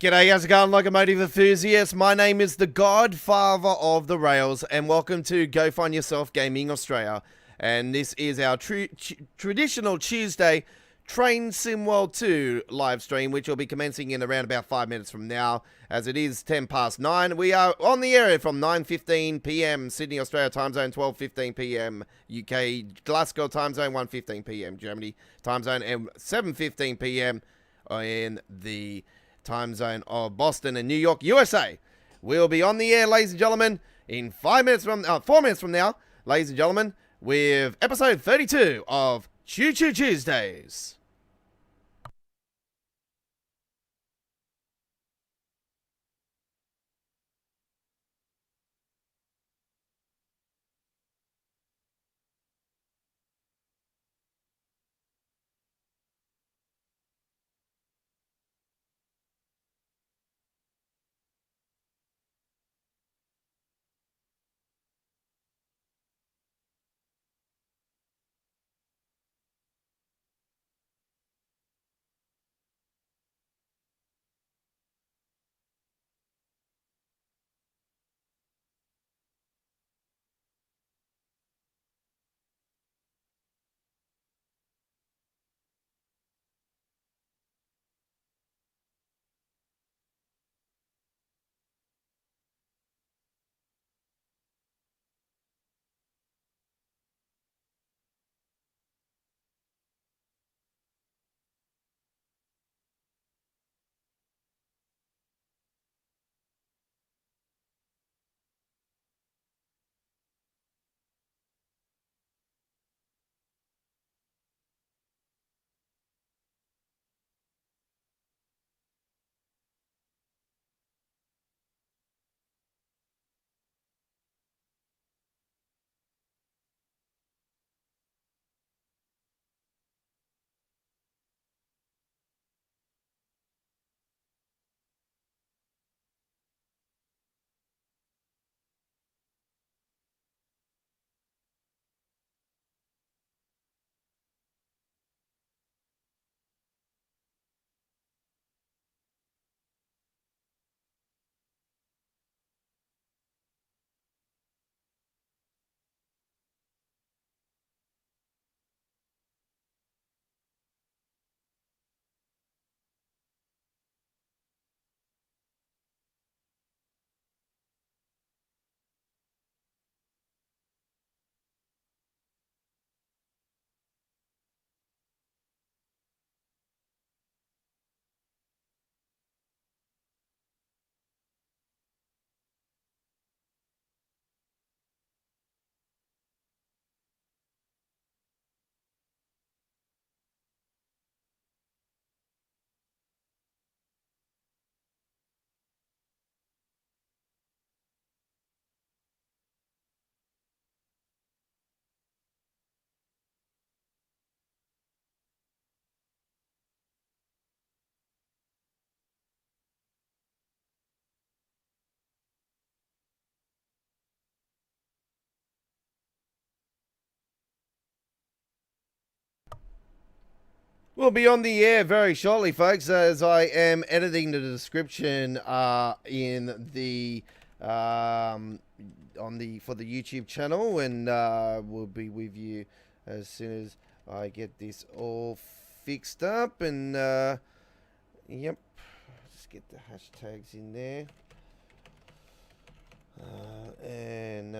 G'day, how's it going, Locomotive Enthusiast? My name is the Godfather of the Rails, and welcome to Go Find Yourself Gaming Australia. And this is our traditional Tuesday Train Sim World 2 live stream, which will be commencing in around about 5 minutes from now, as it is 10 past 9. We are on the air from 9:15 p.m. Sydney, Australia time zone, 12:15 p.m. UK, Glasgow time zone, 1:15 p.m. Germany time zone, and 7:15 p.m. in the time zone of Boston and New York, USA. We'll be on the air, ladies and gentlemen, in 4 minutes from now, ladies and gentlemen, with episode 32 of Choo Choo Tuesdays. We'll be on the air very shortly, folks, as I am editing the description in the for the YouTube channel, and we'll be with you as soon as I get this all fixed up. And yep, just get the hashtags in there, and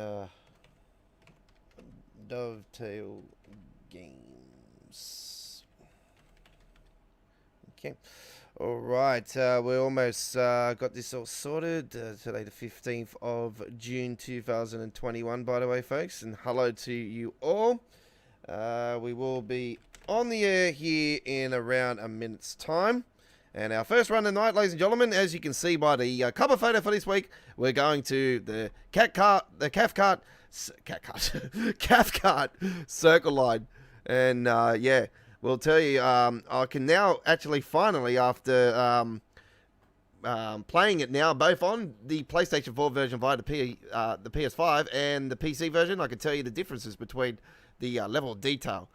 Dovetail Games. Okay. All right. We almost got this all sorted. Today, the 15th of June, 2021, by the way, folks. And hello to you all. We will be on the air here in around a minute's time. And our first run tonight, ladies and gentlemen, as you can see by the cover photo for this week, we're going to the Cathcart Circle Line. And yeah. We'll tell you, I can now actually finally, after playing it now, both on the PlayStation 4 version via the PS5 and the PC version, I can tell you the differences between the level of detail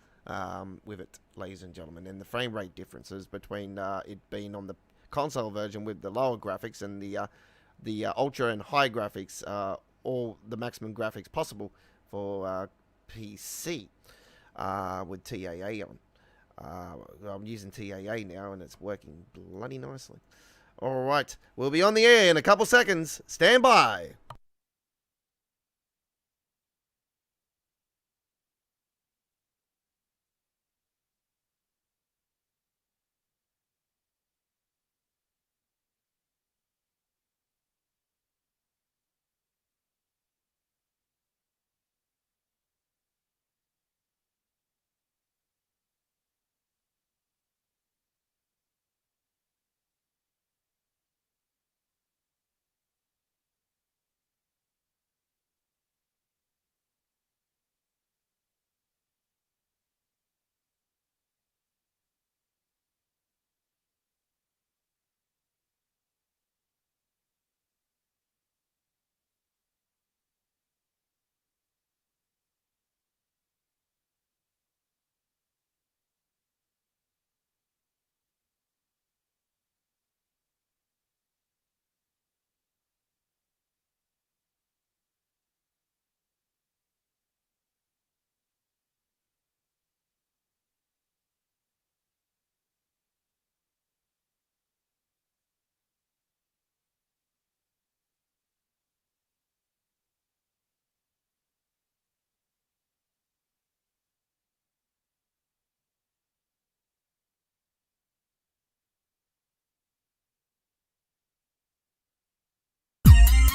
with it, ladies and gentlemen, and the frame rate differences between it being on the console version with the lower graphics and the ultra and high graphics, all the maximum graphics possible for PC with TAA on. I'm using TAA now and it's working bloody nicely. All right, we'll be on the air in a couple seconds. Stand by.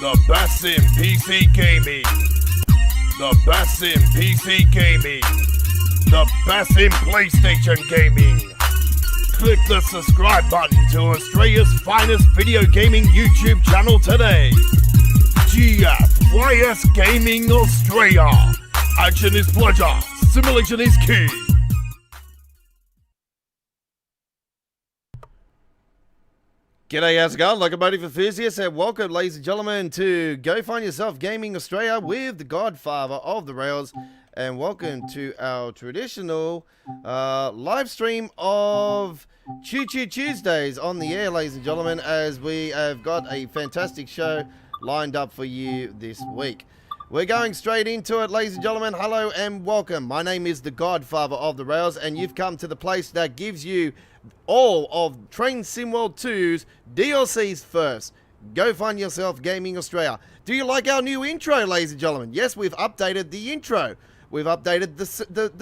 The best in PC gaming. The best in PC gaming. The best in PlayStation gaming. Click the subscribe button to Australia's finest video gaming YouTube channel today. GFYS Gaming Australia. Action is pleasure. Simulation is key. G'day, how's it going? Locomotive Enthusiast, and welcome, ladies and gentlemen, to Go Find Yourself Gaming Australia with the Godfather of the Rails, and welcome to our traditional live stream of Choo Choo Tuesdays on the air, ladies and gentlemen, as we have got a fantastic show lined up for you this week. We're going straight into it, ladies and gentlemen. Hello and welcome. My name is the Godfather of the Rails, and you've come to the place that gives you all of Train Sim World 2's DLCs first. Go Find Yourself Gaming Australia. Do you like our new intro, ladies and gentlemen? Yes, we've updated the intro. We've updated the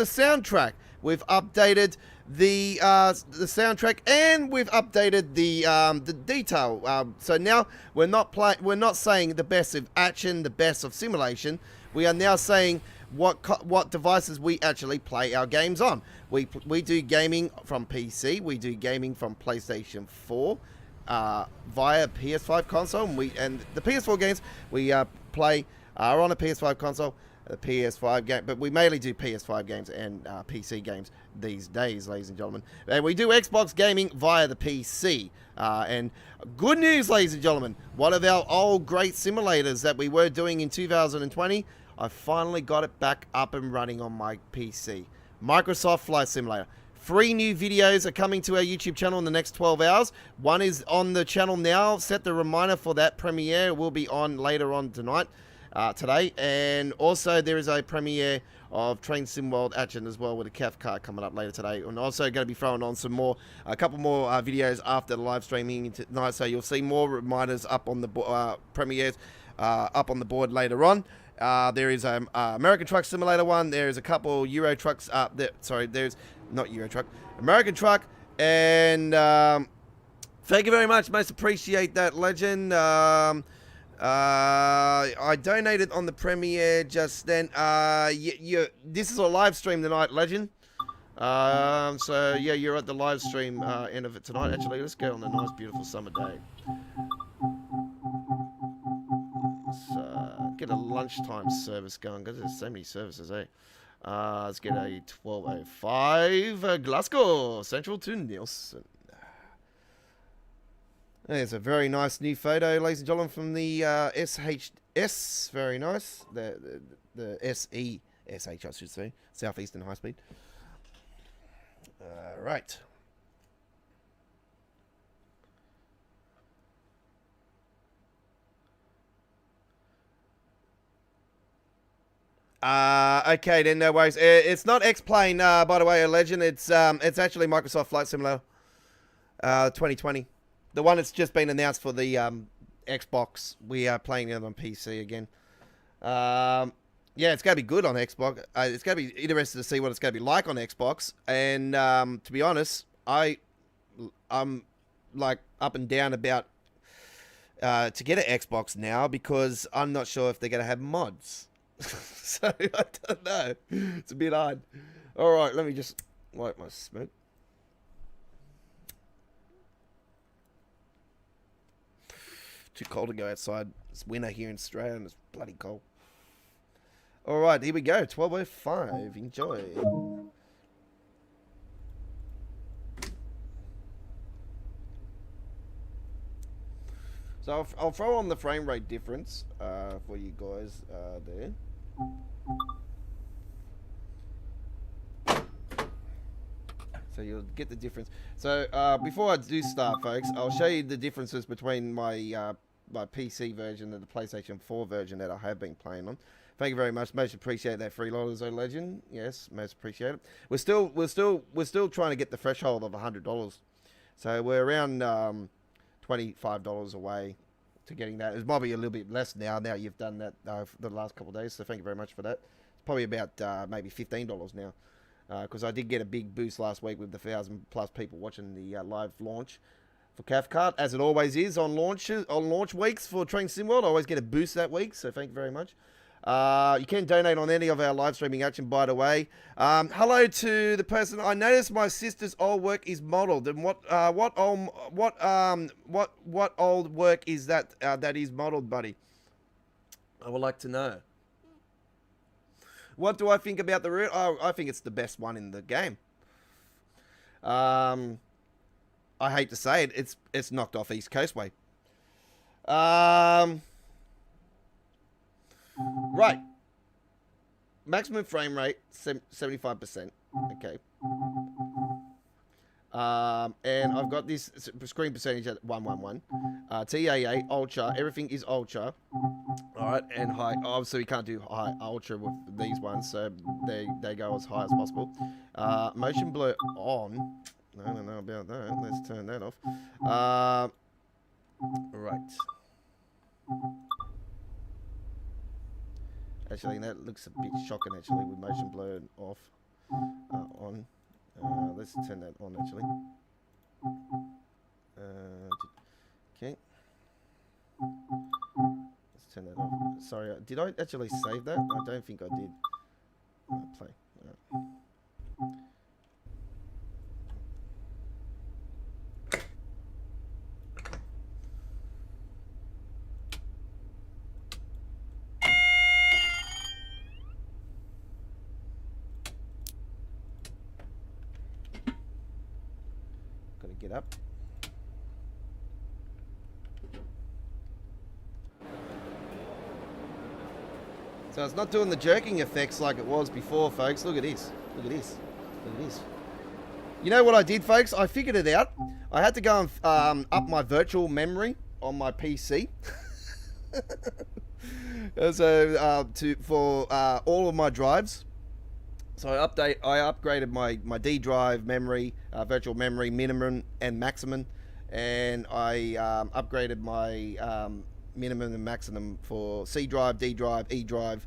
soundtrack. We've updated the soundtrack, and we've updated the detail. So now we're not saying the best of action, the best of simulation. We are now saying what devices we actually play our games on. We do gaming from PC. We do gaming from PlayStation 4 via PS5 console, and the PS4 games we play are on a PS5 console. The PS5 game, but we mainly do PS5 games and PC games these days, ladies and gentlemen. And we do Xbox gaming via the PC. And good news, ladies and gentlemen, one of our old great simulators that we were doing in 2020, I finally got it back up and running on my PC. Microsoft Flight Simulator. 3 new videos are coming to our YouTube channel in the next 12 hours. One is on the channel now. Set the reminder for that premiere. It will be on later on tonight. Today, and also there is a premiere of Train Sim World Action as well with a Cathcart coming up later today, and also going to be throwing on a couple more videos after the live streaming tonight, so you'll see more reminders up on the premieres up on the board later on. There is a American Truck Simulator one. There is a couple Euro Trucks there's not Euro Truck, American Truck, and thank you very much, most appreciate that, legend. I donated on the premiere just then. This is a live stream tonight, legend. So yeah, you're at the live stream end of it tonight. Actually, let's go on a nice, beautiful summer day. Let's get a lunchtime service going because there's so many services, eh? Let's get a 12:05 Glasgow Central to Nielsen. There's a very nice new photo, ladies and gentlemen, from the SHS. Very nice. The SESH, I should say. Southeastern High Speed. Right. Okay, then no worries. It's not X-Plane, by the way, a legend. It's actually Microsoft Flight Simulator 2020. The one that's just been announced for the Xbox. We are playing it on PC again. Yeah, it's going to be good on Xbox. It's going to be interesting to see what it's going to be like on Xbox. And to be honest, I'm like up and down about to get an Xbox now because I'm not sure if they're going to have mods. So I don't know. It's a bit odd. All right, let me just wipe my smoke. Too cold to go outside. It's winter here in Australia and it's bloody cold. All right, here we go. 12:05. Enjoy. So I'll throw on the frame rate difference for you guys there. So you'll get the difference. So before I do start, folks, I'll show you the differences between my my PC version and the PlayStation 4 version that I have been playing on. Thank you very much. Most appreciate that $3, O Legend. Yes, most appreciate it. We're still trying to get the threshold of $100. So we're around $25 away to getting that. It's probably a little bit less now. Now you've done that for the last couple of days. So thank you very much for that. It's probably about maybe $15 now. Because I did get a big boost last week with the 1,000+ people watching the live launch for Cathcart, as it always is on launch weeks for Train Sim World. I always get a boost that week, so thank you very much. You can donate on any of our live streaming action, by the way. Hello to the person. I noticed my sister's old work is modelled, and what old work is that that is modelled, buddy? I would like to know. What do I think about the route? Oh, I think it's the best one in the game. I hate to say it, it's knocked off East Coastway. Right. Maximum frame rate 75%. Okay. And I've got this screen percentage at 111. TAA, Ultra, everything is Ultra. Alright, and high. Obviously, we can't do high Ultra with these ones, so they go as high as possible. Motion blur on. I don't know about that. Let's turn that off. Right. Actually, that looks a bit shocking, actually, with motion blur off. On. Let's turn that on, actually. Okay. Let's turn that off. Sorry, did I actually save that? I don't think I did. Play. Gotta get up. So it's not doing the jerking effects like it was before, folks. Look at this. Look at this. Look at this. You know what I did, folks? I figured it out. I had to go and up my virtual memory on my PC. So for all of my drives. So I upgraded my D drive memory, virtual memory minimum and maximum, and I upgraded my minimum and maximum for C drive, D drive, E drive.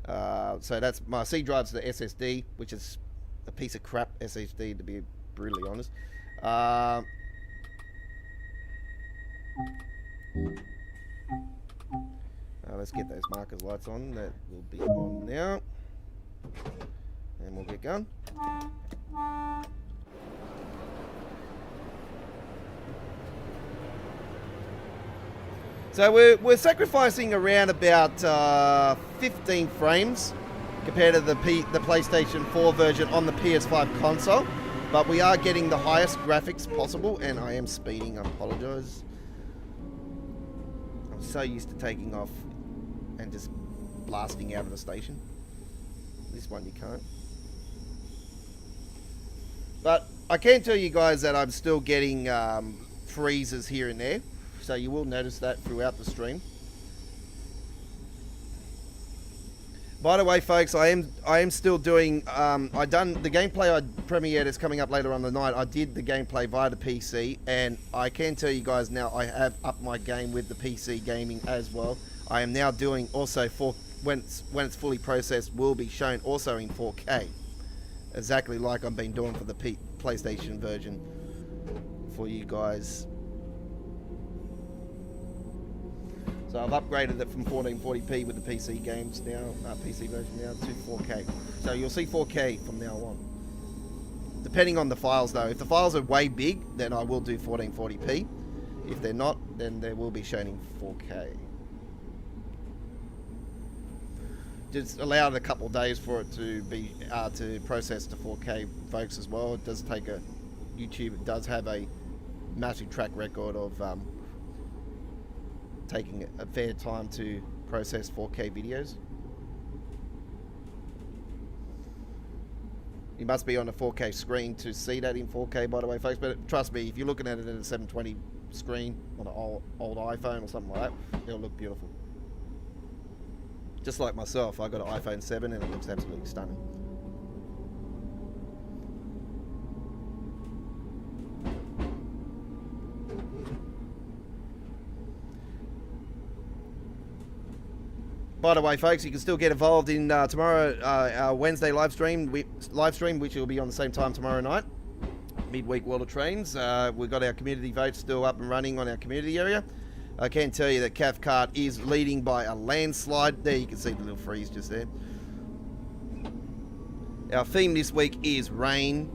So that's my C drive's the SSD, which is a piece of crap SSD, to be brutally honest. Let's get those markers lights on. That will be on now. And we'll get going. So we're sacrificing around about 15 frames compared to the PlayStation 4 version on the PS5 console, but we are getting the highest graphics possible, and I am speeding. I apologise. I'm so used to taking off and just blasting out of the station. This one you can't. But I can tell you guys that I'm still getting freezes here and there. So you will notice that throughout the stream. By the way, folks, I am still doing. I done the gameplay I premiered. It's coming up later on the night. I did the gameplay via the PC, and I can tell you guys now I have upped my game with the PC gaming as well. I am now doing also when it's fully processed, will be shown also in 4K, exactly like I've been doing for the PlayStation version for you guys. So I've upgraded it from 1440p with the PC games now, PC version now, to 4K. So you'll see 4K from now on. Depending on the files though. If the files are way big, then I will do 1440p. If they're not, then they will be shown in 4K. Just allow it a couple of days for it to be to process to 4K, folks, as well. It does take YouTube does have a massive track record of taking a fair time to process 4K videos. You must be on a 4K screen to see that in 4K, by the way, folks. But trust me, if you're looking at it in a 720 screen on an old iPhone or something like that, it'll look beautiful. Just like myself, I got an iPhone 7 and it looks absolutely stunning. By the way, folks, you can still get involved in tomorrow, our Wednesday live stream, which will be on the same time tomorrow night. Midweek World of Trains. We've got our community vote still up and running on our community area. I can tell you that Cathcart is leading by a landslide. There you can see the little freeze just there. Our theme this week is rain.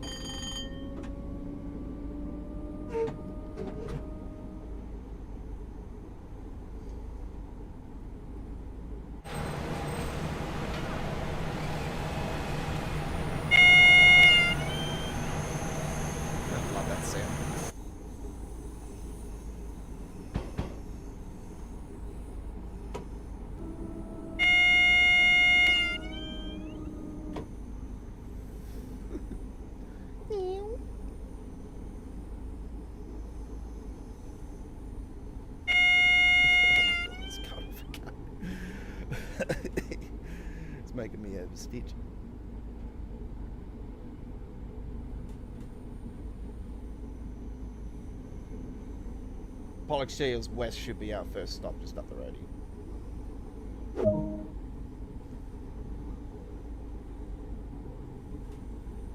It's making me out of a stitch. Pollock Shields West should be our first stop, just up the road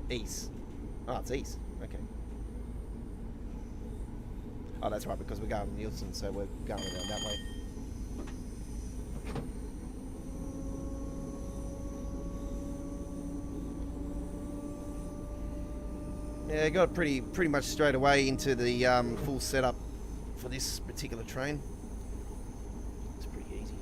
here. East. Oh, it's east. Okay. Oh, that's right, because we're going to Nielsen, so we're going around that way. Yeah, I got pretty much straight away into the full setup for this particular train. It's pretty easy.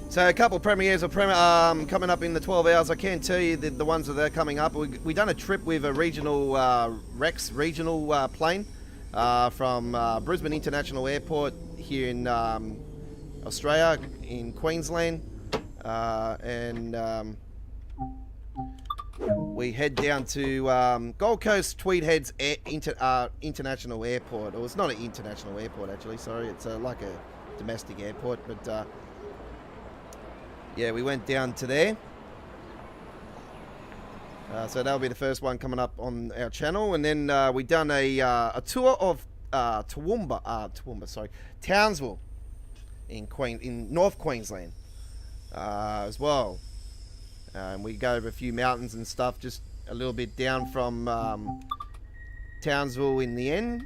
So a couple premieres are coming up in the 12 hours. I can tell you the ones that are coming up. We done a trip with a regional Rex regional plane from Brisbane International Airport here in Australia, in Queensland, and we head down to Gold Coast Tweed Heads International Airport. Or it's not an international airport actually. Sorry, it's like a domestic airport, but. Yeah, we went down to there. So that'll be the first one coming up on our channel. And then we done a tour of Townsville in North Queensland as well. And we go over a few mountains and stuff, just a little bit down from Townsville in the end.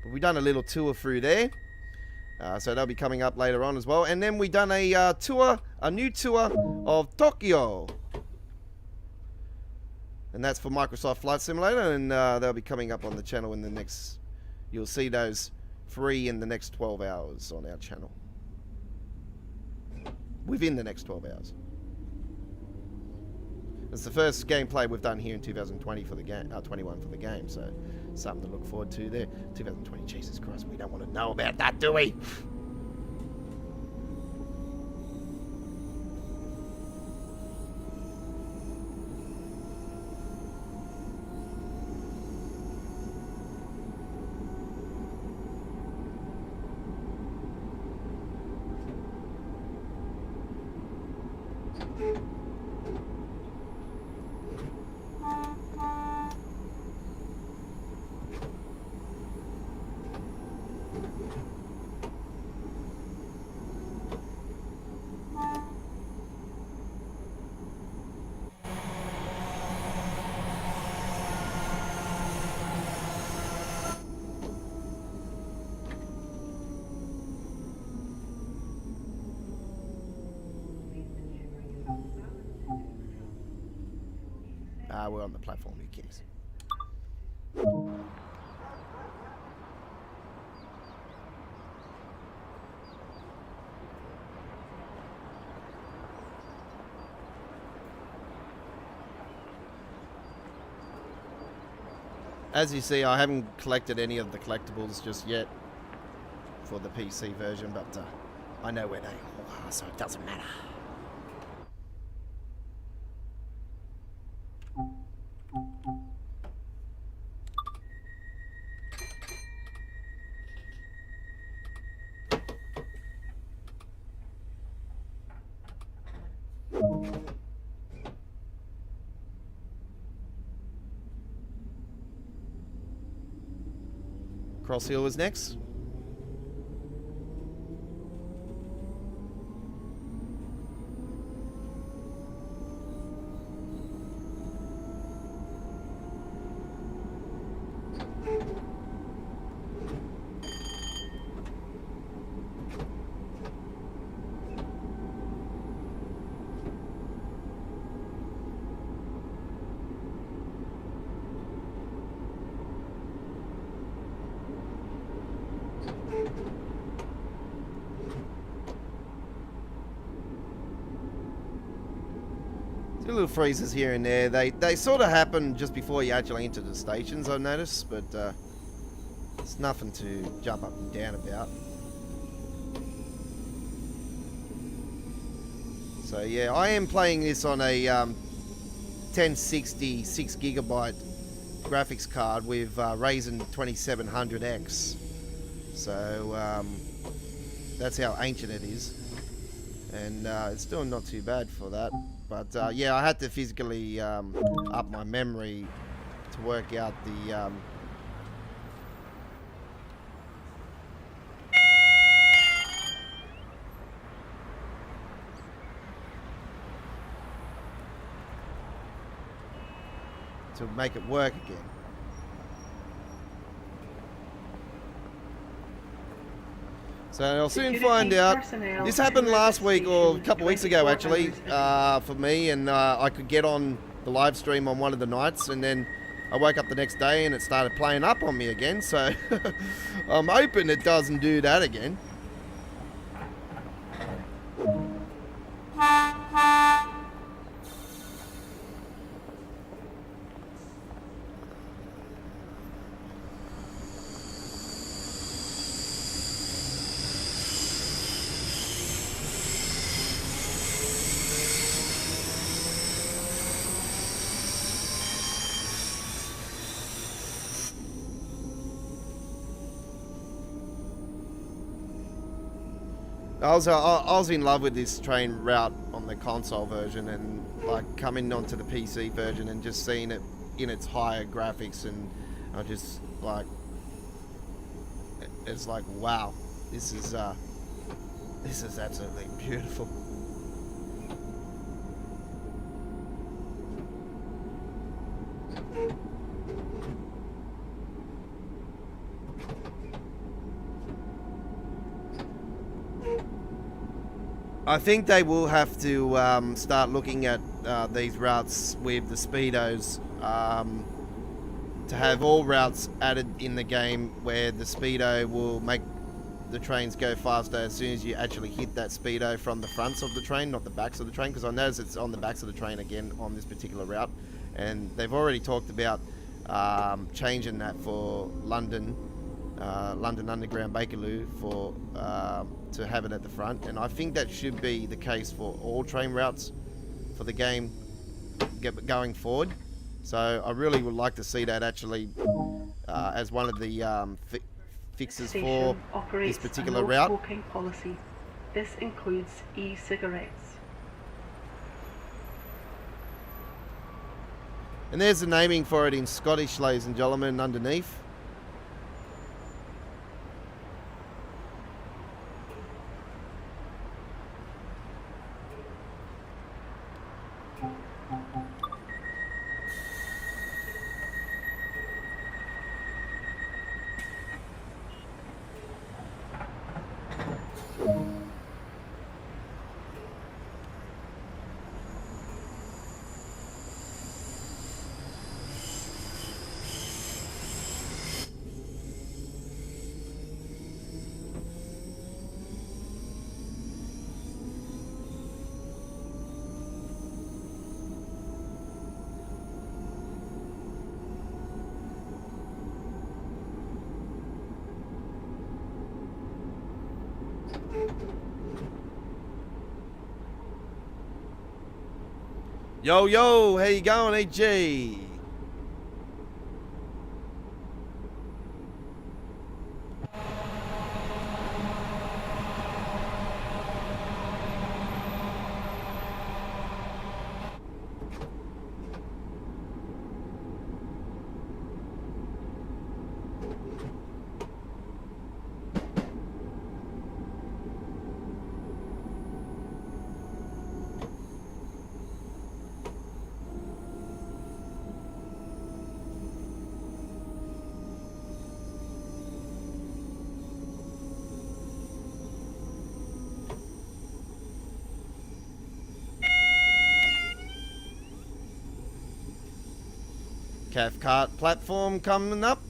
But we done a little tour through there. So that'll be coming up later on as well. And then we done a new tour of Tokyo. And that's for Microsoft Flight Simulator, and they'll be coming up on the channel in the next... You'll see those 3 in the next 12 hours on our channel. Within the next 12 hours. It's the first gameplay we've done here in 2020 for the game, 21 for the game, so something to look forward to there. 2020, Jesus Christ, we don't want to know about that, do we? We're on the platform, who cares? As you see, I haven't collected any of the collectibles just yet for the PC version, but I know where they all are, so it doesn't matter. Cross Hill was next. Little freezes here and there. They sort of happen just before you actually enter the stations, I've noticed, but it's nothing to jump up and down about. So yeah, I am playing this on a 1060 6GB graphics card with Ryzen 2700X. So that's how ancient it is, and it's still not too bad for that. But yeah, I had to physically up my memory to work out the to make it work again. So I'll soon find out. This happened last week or a couple of weeks ago actually for me, and I could get on the live stream on one of the nights, and then I woke up the next day and it started playing up on me again, so I'm hoping it doesn't do that again. I was in love with this train route on the console version, and like coming onto the PC version and just seeing it in its higher graphics, and I just like, it's like, wow, this is absolutely beautiful. I think they will have to start looking at these routes with the speedos, to have all routes added in the game where the speedo will make the trains go faster as soon as you actually hit that speedo from the fronts of the train, not the backs of the train, because I notice it's on the backs of the train again on this particular route, and they've already talked about changing that for London Underground Bakerloo for to have it at the front, and I think that should be the case for all train routes for the game going forward. So I really would like to see that actually as one of the fixes for this particular route. Smoking policy. This includes e-cigarettes. And there's the naming for it in Scottish, ladies and gentlemen, underneath. Yo, yo, how you going, AG? Cathcart platform coming up.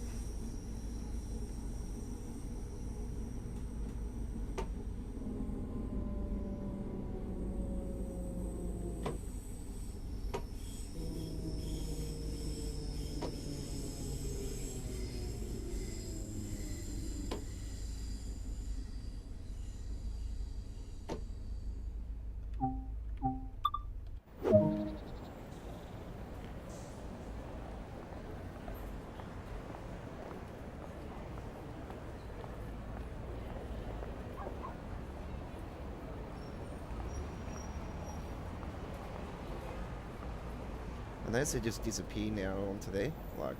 Unless they just disappear now onto there. Like,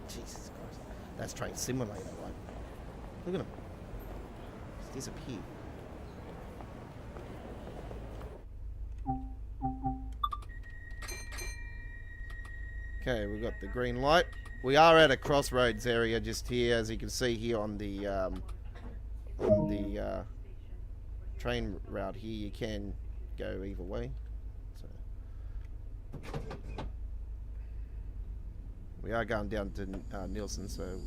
Jesus Christ. That's Train Simulator, like. Look at them. Just disappear. Okay, we've got the green light. We are at a crossroads area just here, as you can see here on the train route here. You can go either way. So we are going down to Nielsen, so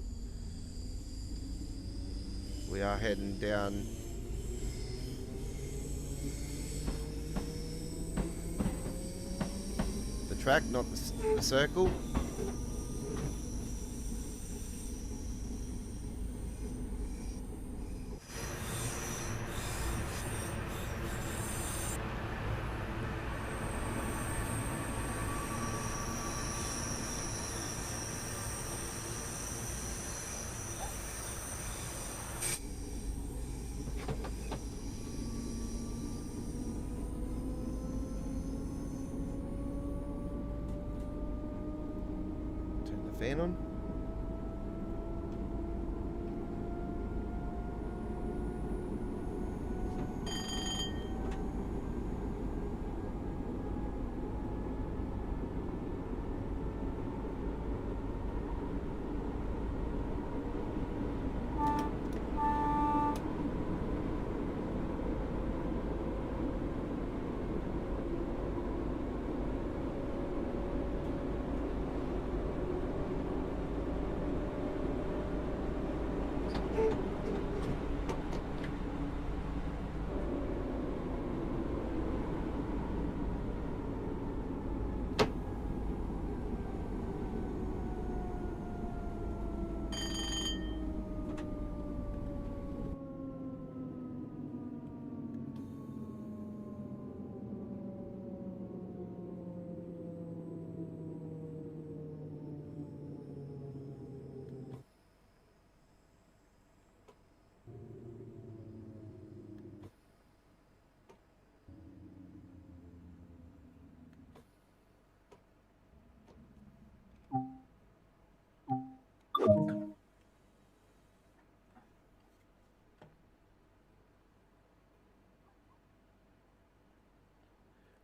we are heading down. The track, not the circle. Fan on.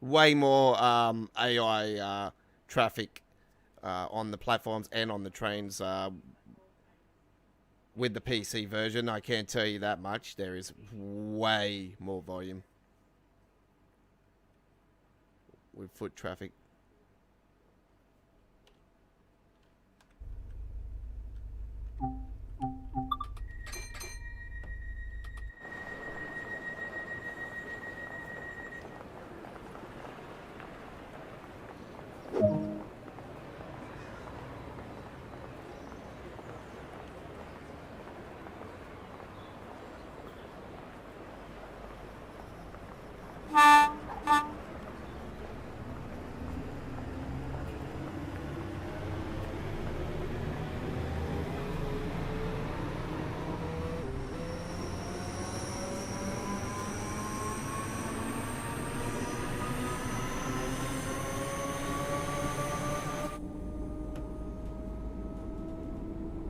way more AI traffic on the platforms and on the trains with the PC version. I can't tell you that much. There is way more volume with foot traffic.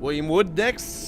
William Wood next.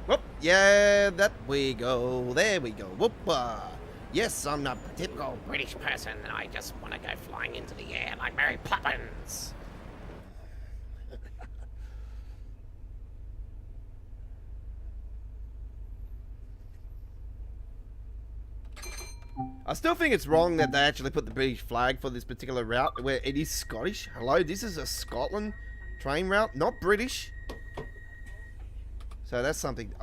Whoop, yeah, that we go. There we go. Whoop. Yes, I'm not a typical British person, and I just want to go flying into the air like Mary Poppins. I still think it's wrong that they actually put the British flag for this particular route where it is Scottish. Hello, this is a Scotland train route, not British. So that's something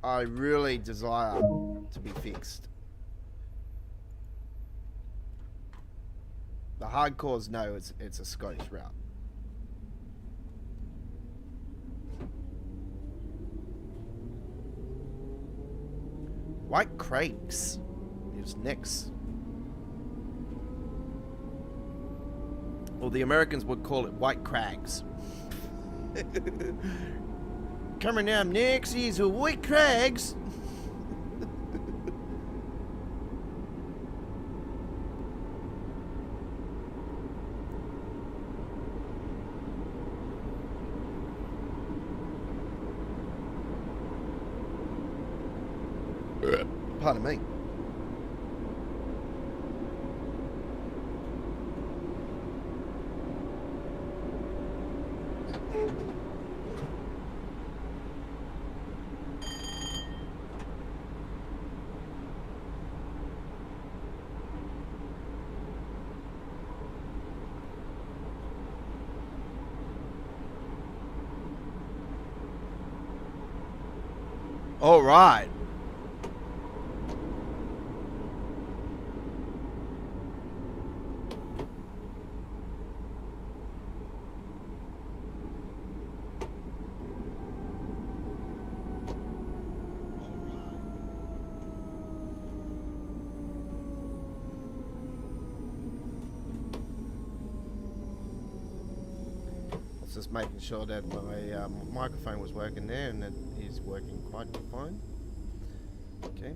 I really desire to be fixed. The hardcores know it's a Scottish route. White Craigs is next. Or the Americans would call it White Crags. Coming up next is White Crags. Pardon me. All right. just making sure that my microphone was working there, and it is working quite fine. Okay.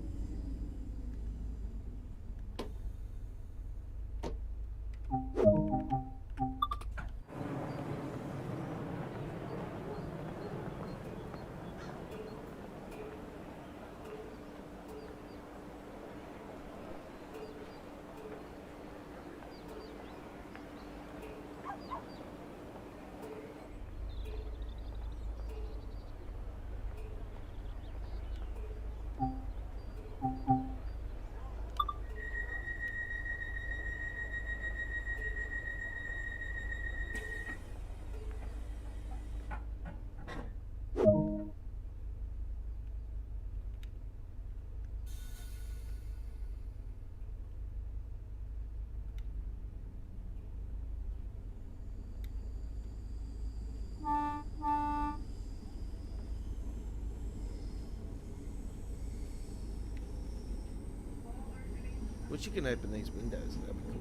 Which you can open these windows, that'd be cool.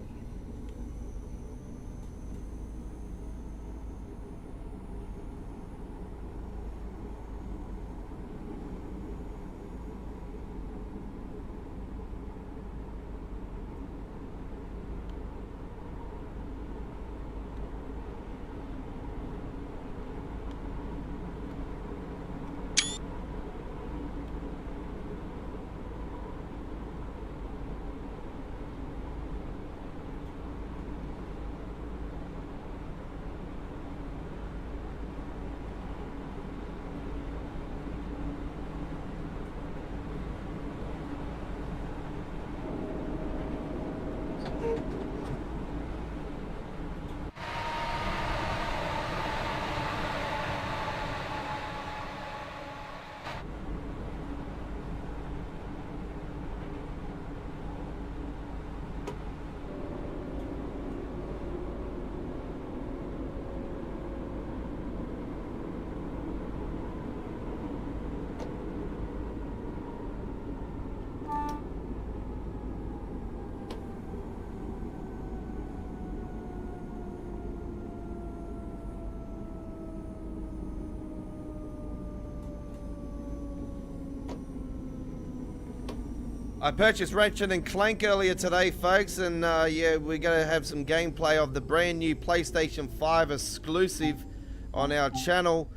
I purchased Ratchet and Clank earlier today, folks, and yeah, we're going to have some gameplay of the brand new PlayStation 5 exclusive on our channel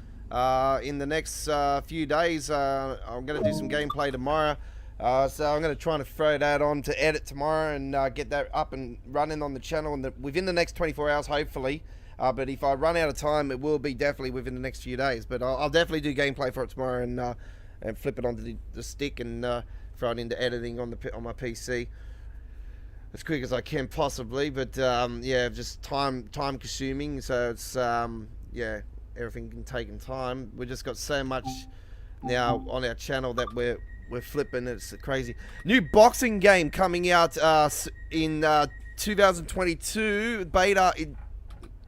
in the next few days. I'm going to do some gameplay tomorrow, so I'm going to try and throw that on to edit tomorrow and get that up and running on the channel within the next 24 hours, hopefully. But if I run out of time, it will be definitely within the next few days. But I'll definitely do gameplay for it tomorrow and flip it onto the stick and throw it into editing on my PC as quick as I can possibly. But yeah, just time consuming. So it's yeah, everything taking time. We just got so much now on our channel that we're flipping. It's crazy. New boxing game coming out in 2022 beta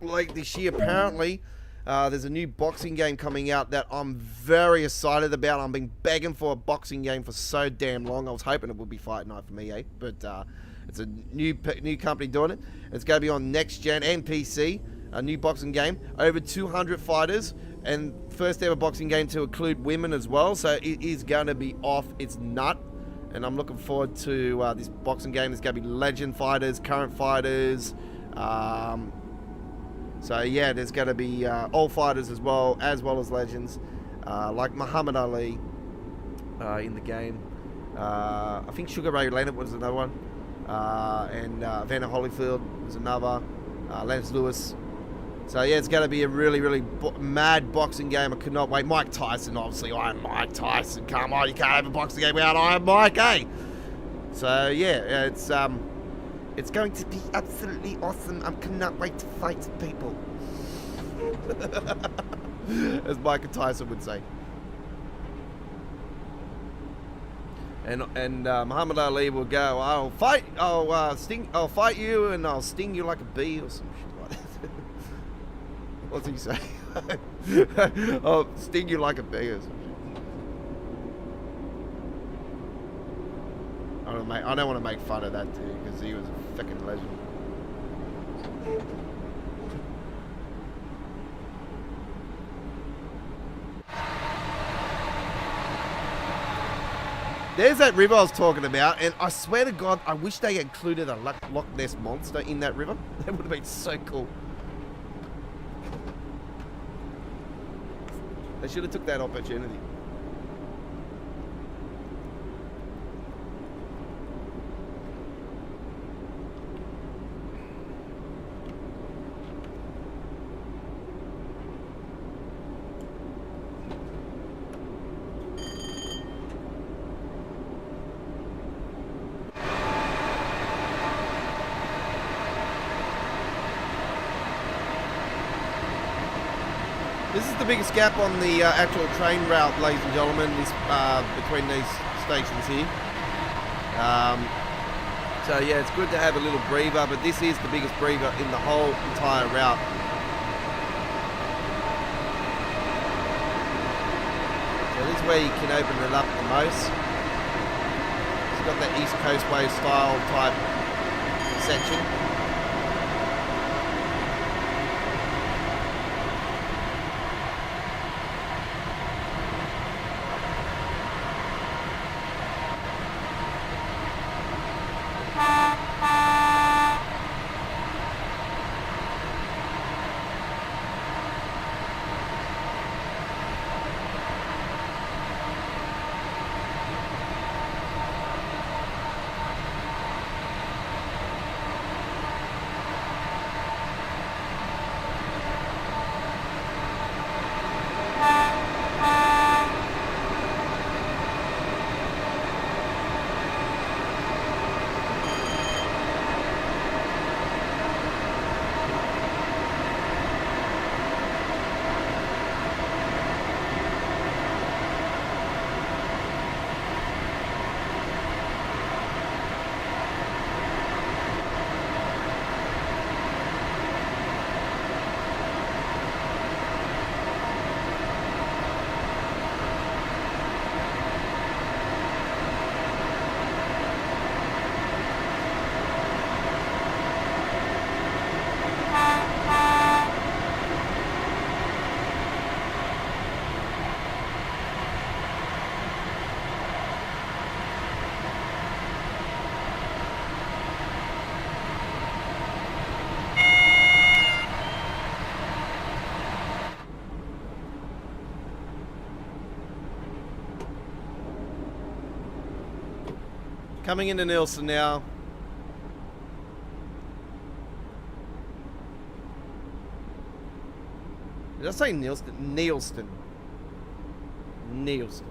late this year apparently. There's a new boxing game coming out that I'm very excited about. I've been begging for a boxing game for so damn long. I was hoping it would be Fight Night for me, eh? But it's a new company doing it. It's going to be on next gen and PC. A new boxing game, over 200 fighters, and first ever boxing game to include women as well. So it is going to be off its nut, and I'm looking forward to this boxing game. There's going to be legend fighters, current fighters. So yeah, there's going to be all fighters as well as legends, like Muhammad Ali in the game. I think Sugar Ray Leonard was another one, and Evander Holyfield was another. Lance Lewis. So yeah, it's going to be a really mad boxing game. I could not wait. Mike Tyson, obviously. I'm Mike Tyson. Come on, you can't have a boxing game without I'm Mike, eh? So yeah, it's going to be absolutely awesome. I cannot wait to fight some people. As Mike Tyson would say. And Muhammad Ali will go, I'll fight you and I'll sting you like a bee or some shit like that. What's he say? I'll sting you like a bee or some shit. I don't want to make fun of that dude because he was a fucking legend. There's that river I was talking about, and I swear to God, I wish they included a Loch Ness monster in that river. That would have been so cool. They should have took that opportunity. This is the biggest gap on the actual train route, ladies and gentlemen, this, between these stations here. So yeah, it's good to have a little breather, but this is the biggest breather in the whole entire route. So this is where you can open it up the most. It's got that East Coast Way style type section. Coming into Nielsen now. Did I say Nielsen? Nielsen. Nielsen.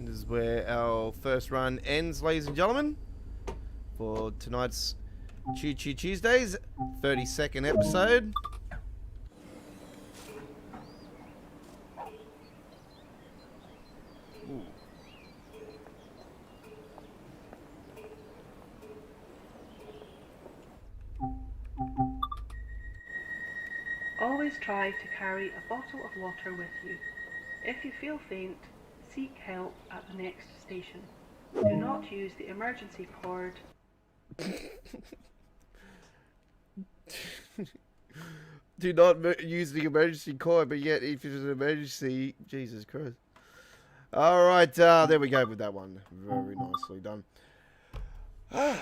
This is where our first run ends, ladies and gentlemen, for tonight's Choo Choo Tuesdays, 32nd episode. Ooh. Always try to carry a bottle of water with you. If you feel faint, seek help at the next station. Do not use the emergency cord. Do not use the emergency cord, but yet if it's an emergency, Jesus Christ. All right, there we go with that one. Very nicely done. All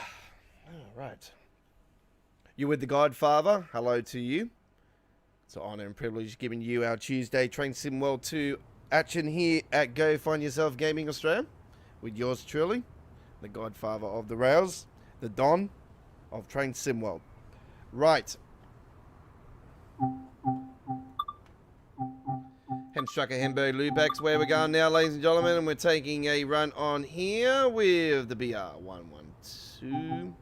right. You're with the Godfather. Hello to you. It's an honour and privilege giving you our Tuesday Train Sim World 2 action here at Go Find Yourself Gaming Australia with yours truly, the Godfather of the Rails, the Don of Train Sim World. Right. And Hauptstrecke Hamburg Lübeck's where we're going now, ladies and gentlemen, and we're taking a run on here with the BR112.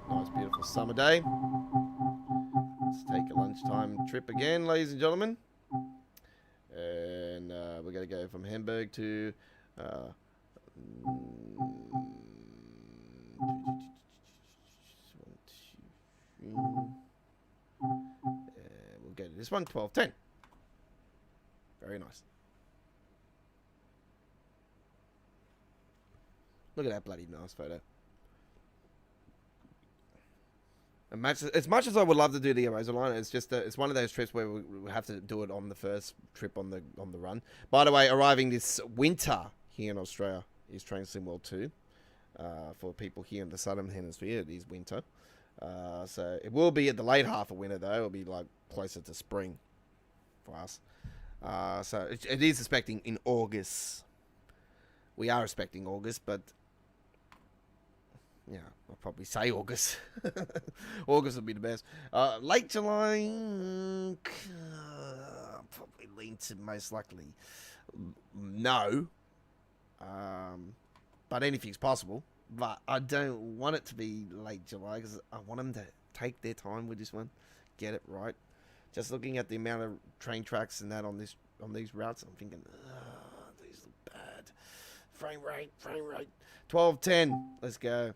Nice, beautiful summer day. Let's take a lunchtime trip again, ladies and gentlemen. And we're going to go from Hamburg to... we'll go to this one, 12:10. Very nice. Look at that bloody nice photo. As much as I would love to do the Eraser line, it's just it's one of those trips where we have to do it on the first trip on the run. By the way, arriving this winter here in Australia is Train Sim World 2. For people here in the southern hemisphere, it is winter. So it will be at the late half of winter, though. It'll be like closer to spring for us. So it is expecting in August. We are expecting August, but yeah, I'll probably say August. August would be the best. Late July, probably lean to most likely no. But anything's possible. But I don't want it to be late July because I want them to take their time with this one, get it right. Just looking at the amount of train tracks and that on these routes, I'm thinking, these look bad. Frame rate. 12:10. Let's go.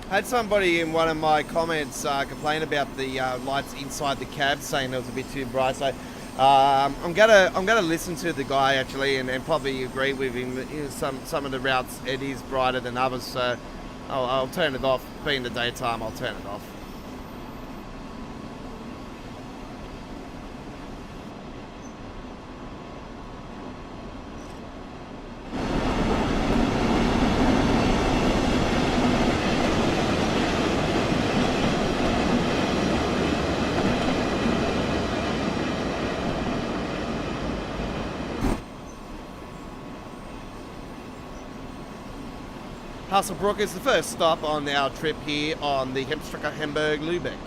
Had somebody in one of my comments complain about the lights inside the cab, saying it was a bit too bright. So I'm gonna listen to the guy actually, and probably agree with him. Some of the routes it is brighter than others, so I'll turn it off. Being the daytime, I'll turn it off. Hauptstrecke is the first stop on our trip here on the Hauptstrecke Hamburg Lübeck.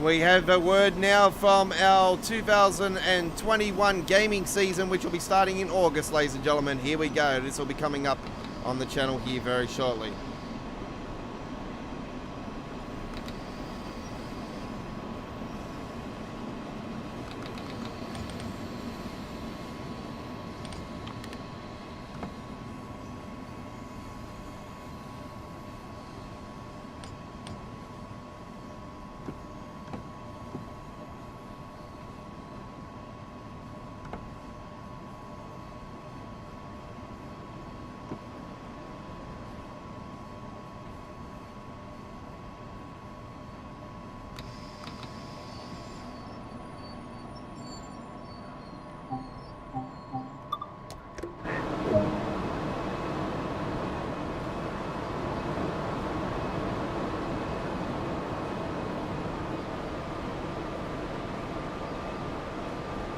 We have a word now from our 2021 gaming season, which will be starting in August, ladies and gentlemen. Here we go. This will be coming up on the channel here very shortly.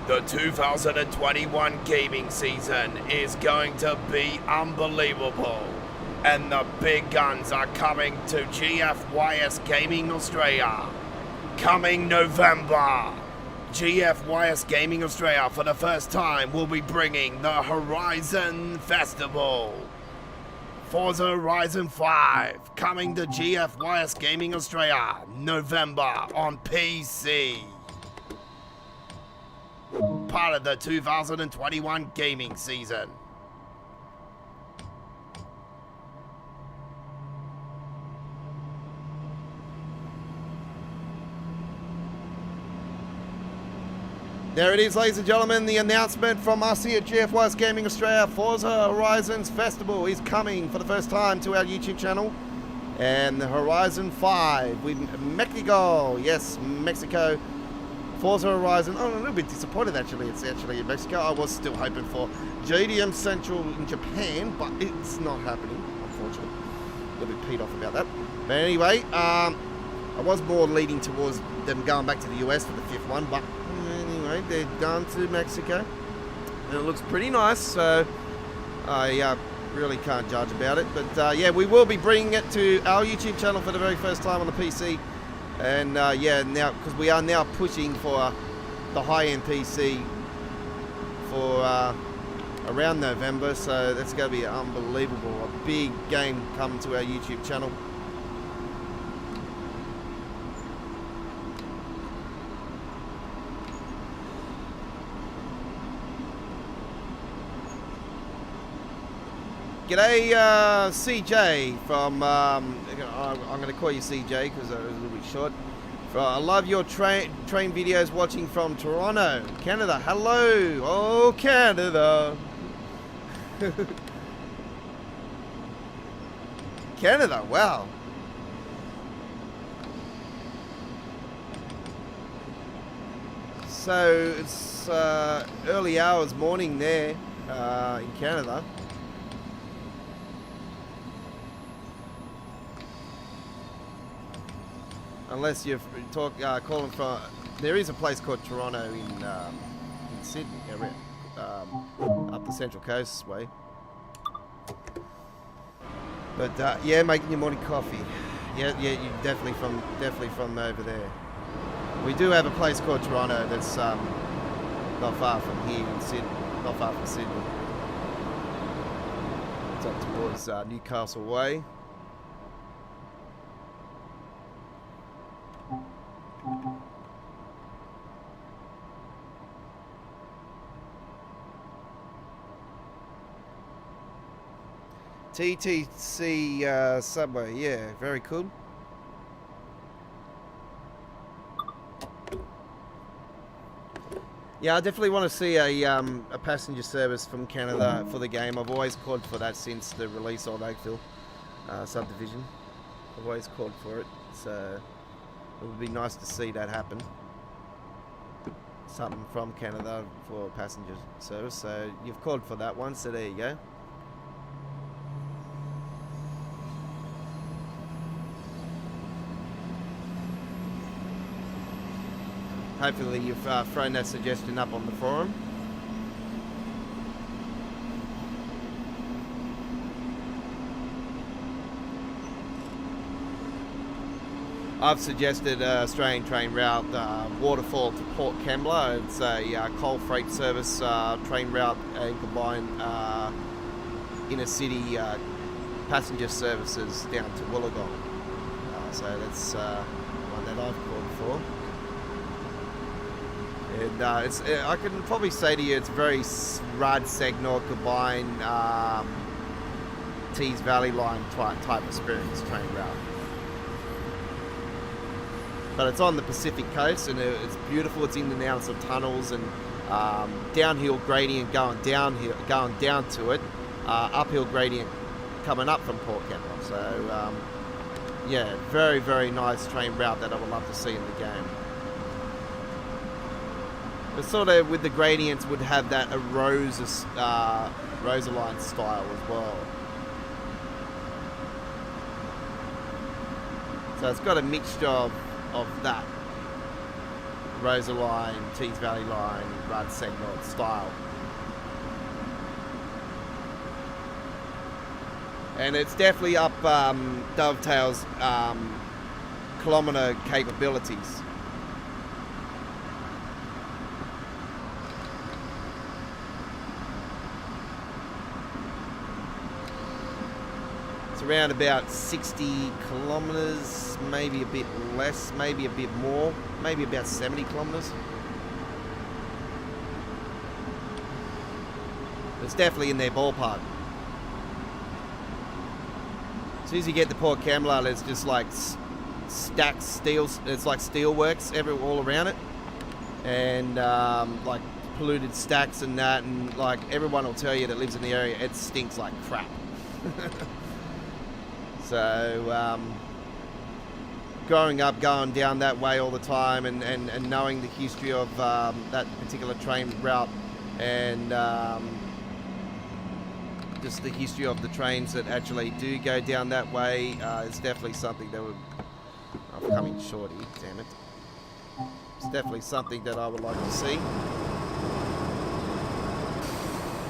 The 2021 gaming season is going to be unbelievable, and the big guns are coming to GFYS Gaming Australia. Coming November, GFYS Gaming Australia for the first time will be bringing the Horizon Festival. Forza Horizon 5 coming to GFYS Gaming Australia November on PC. Part of the 2021 gaming season. There it is, ladies and gentlemen, the announcement from us here at GFYS Gaming Australia. Forza Horizons Festival is coming for the first time to our YouTube channel. And the Horizon 5 with Mexico. Yes, Mexico. Forza Horizon. Oh, I'm a little bit disappointed actually. It's actually in Mexico. I was still hoping for JDM Central in Japan, but it's not happening, unfortunately. A little bit peed off about that. But anyway, I was more leading towards them going back to the US for the 5th one, but anyway, they're going to Mexico. And it looks pretty nice, so I really can't judge about it. But yeah, we will be bringing it to our YouTube channel for the very first time on the PC. And yeah, now because we are now pushing for the high-end PC for around November, so that's going to be unbelievable. A big game coming to our YouTube channel. G'day, CJ from, I'm going to call you CJ because it was a little bit short. I love your train videos watching from Toronto, Canada. Hello, oh Canada. Canada, wow. So it's early hours morning there in Canada. Unless you're calling from, there is a place called Toronto in Sydney, up the Central Coast way. But yeah, making your morning coffee. Yeah, you're definitely from over there. We do have a place called Toronto that's not far from here in Sydney, not far from Sydney. It's up towards Newcastle way. TTC subway, yeah, very cool. Yeah, I definitely want to see a passenger service from Canada for the game. I've always called for that since the release of Oakville subdivision. I've always called for it, so it would be nice to see that happen. Something from Canada for passenger service. So you've called for that one, so there you go. Hopefully you've thrown that suggestion up on the forum. I've suggested Australian train route Waterfall to Port Kembla. It's a coal freight service train route and combined inner city passenger services down to Wollongong. So that's one that I've called for. And I can probably say to you, it's very Rudd-Segnor combined Tees Valley Line type experience train route. But it's on the Pacific coast, and it's beautiful. It's in and out of tunnels and downhill gradient going down to it, uphill gradient coming up from Port Kembla. So yeah, very, very nice train route that I would love to see in the game. But sort of with the gradients would have that Rosaline style as well. So it's got a mixture of that Rosaline, Tees Valley Line, Rudd-Segnor style. And it's definitely up Dovetail's kilometre capabilities. It's around about 60 kilometres, maybe a bit less, maybe a bit more, maybe about 70 kilometres. It's definitely in their ballpark. As soon as you get to Port Kembla, there's just like stacked steel. It's like steelworks all around it, and like polluted stacks and that, and like everyone will tell you that lives in the area, it stinks like crap. So going down that way all the time, and knowing the history of that particular train route, and just the history of the trains that actually do go down that way is definitely something that would... I'm coming shorty, damn it. It's definitely something that I would like to see.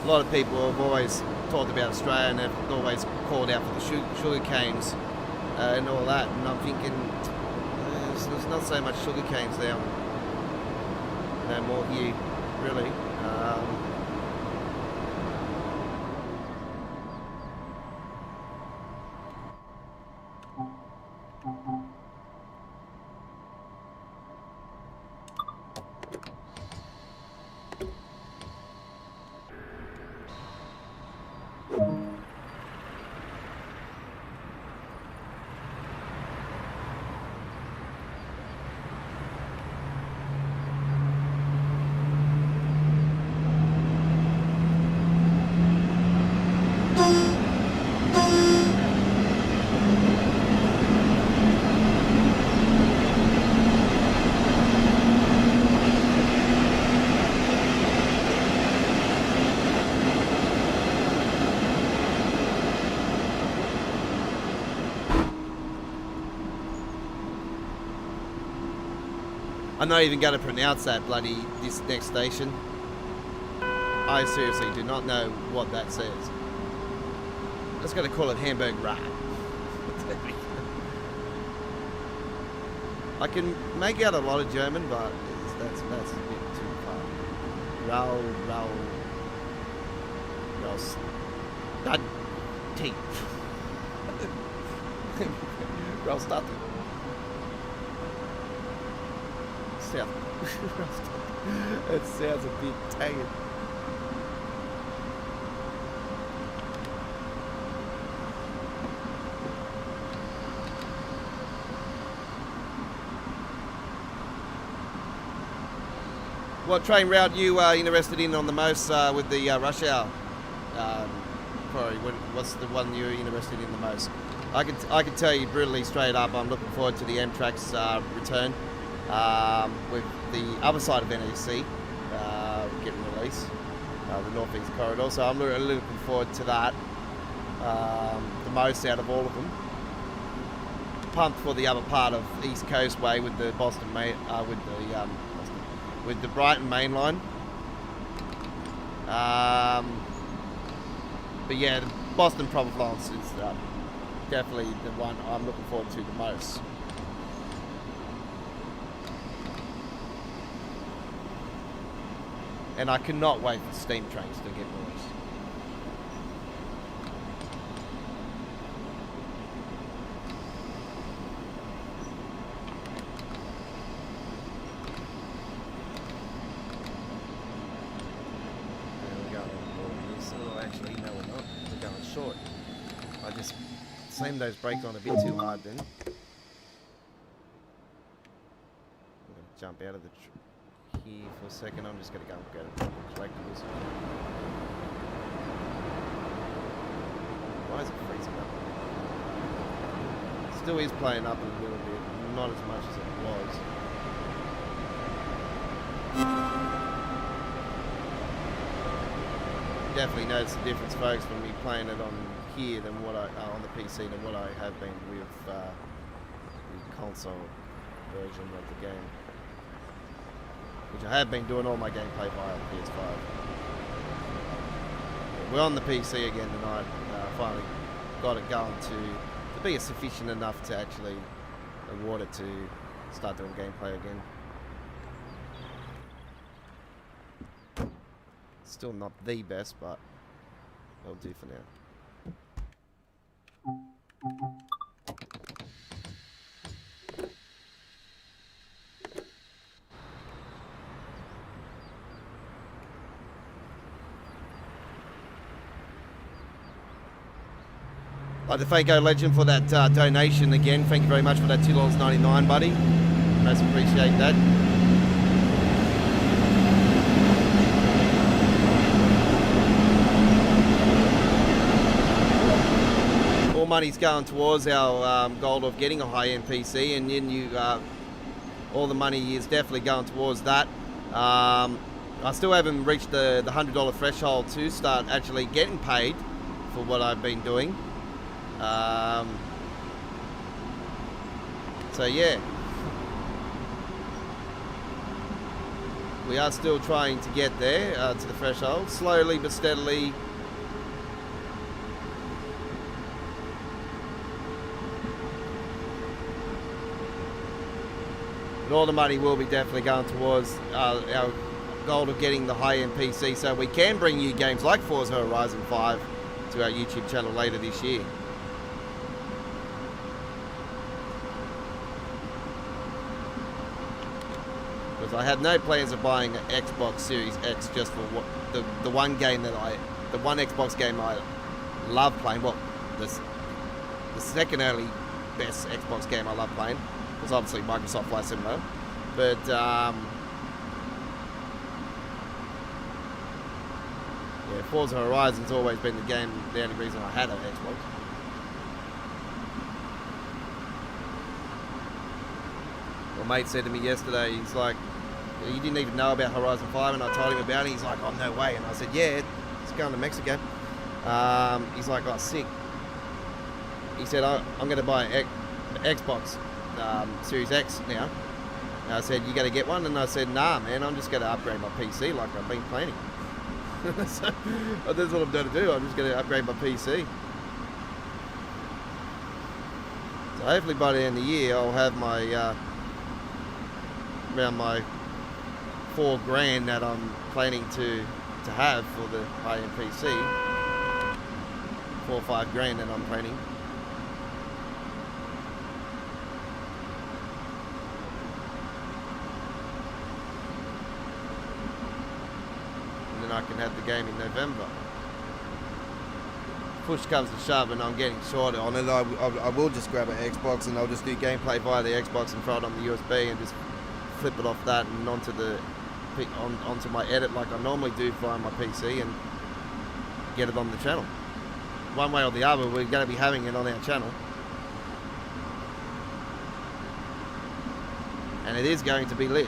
A lot of people have always talked about Australia, and they've always called out for the sugar canes and all that, and I'm thinking there's not so much sugar canes there. No more here, really. I'm not even going to pronounce this next station. I seriously do not know what that says. I'm just going to call it Hamburg Rad. I can make out a lot of German, but that's a bit too far. Raulstadt. It sounds a bit tagged. What train route you interested in on the most with the rush hour? Sorry, what's the one you're interested in the most? I can tell you brutally straight up, I'm looking forward to the Amtrak's return. With the other side of NEC getting released, the Northeast Corridor. So I'm really looking forward to that the most out of all of them. Pumped for the other part of East Coast Way with the with the Brighton main line. But yeah, the Boston Provenance is definitely the one I'm looking forward to the most. And I cannot wait for steam trains to get released. Actually, no, we're not. We're going short. I just slammed those brakes on a bit too hard then. I'm going to jump out of the here for a second. I'm just going to go to collectibles. Why is it freezing up? It still is playing up a little bit, not as much as it was. Definitely notice the difference, folks, when we playing it on here than what on the PC than what I have been with the console version of the game, which I have been doing all my gameplay via PS5. We're on the PC again tonight. Finally got it going to be sufficient enough to actually award it to start doing gameplay again. Still not the best, but it'll do for now. I'd like to thank O Legend for that donation again. Thank you very much for that $2.99, buddy. Most appreciate that. All money's going towards our goal of getting a high-end PC, and then all the money is definitely going towards that. I still haven't reached the $100 threshold to start actually getting paid for what I've been doing. So yeah, we are still trying to get there to the threshold, slowly but steadily. But all the money will be definitely going towards our goal of getting the high-end PC, so we can bring you games like Forza Horizon 5 to our YouTube channel later this year. Because I have no plans of buying an Xbox Series X just for the one game the one Xbox game I love playing. Well, the second only best Xbox game I love playing was obviously Microsoft Flight Simulator, but yeah, Forza Horizon's always been the only reason I had an Xbox. My mate said to me yesterday, he's like, you didn't even know about Horizon 5, and I told him about it. He's like, oh, no way. And I said, yeah, it's going to Mexico. He's like, oh, sick. He said, I'm going to buy an Xbox Series X now. And I said, you going to get one? And I said, nah, man, I'm just going to upgrade my PC like I've been planning. So that's what I'm going to do. I'm just going to upgrade my PC. So hopefully by the end of the year, I'll have my around my $4,000 that I'm planning to have for the high-end PC. $4 or $5,000 that I'm planning. And then I can have the game in November. Push comes to shove and I'm getting shorter on it, I will just grab an Xbox and I'll just do gameplay via the Xbox and throw it on the USB and just flip it off that and onto my edit like I normally do via my PC and get it on the channel. One way or the other, we're going to be having it on our channel. And it is going to be lit.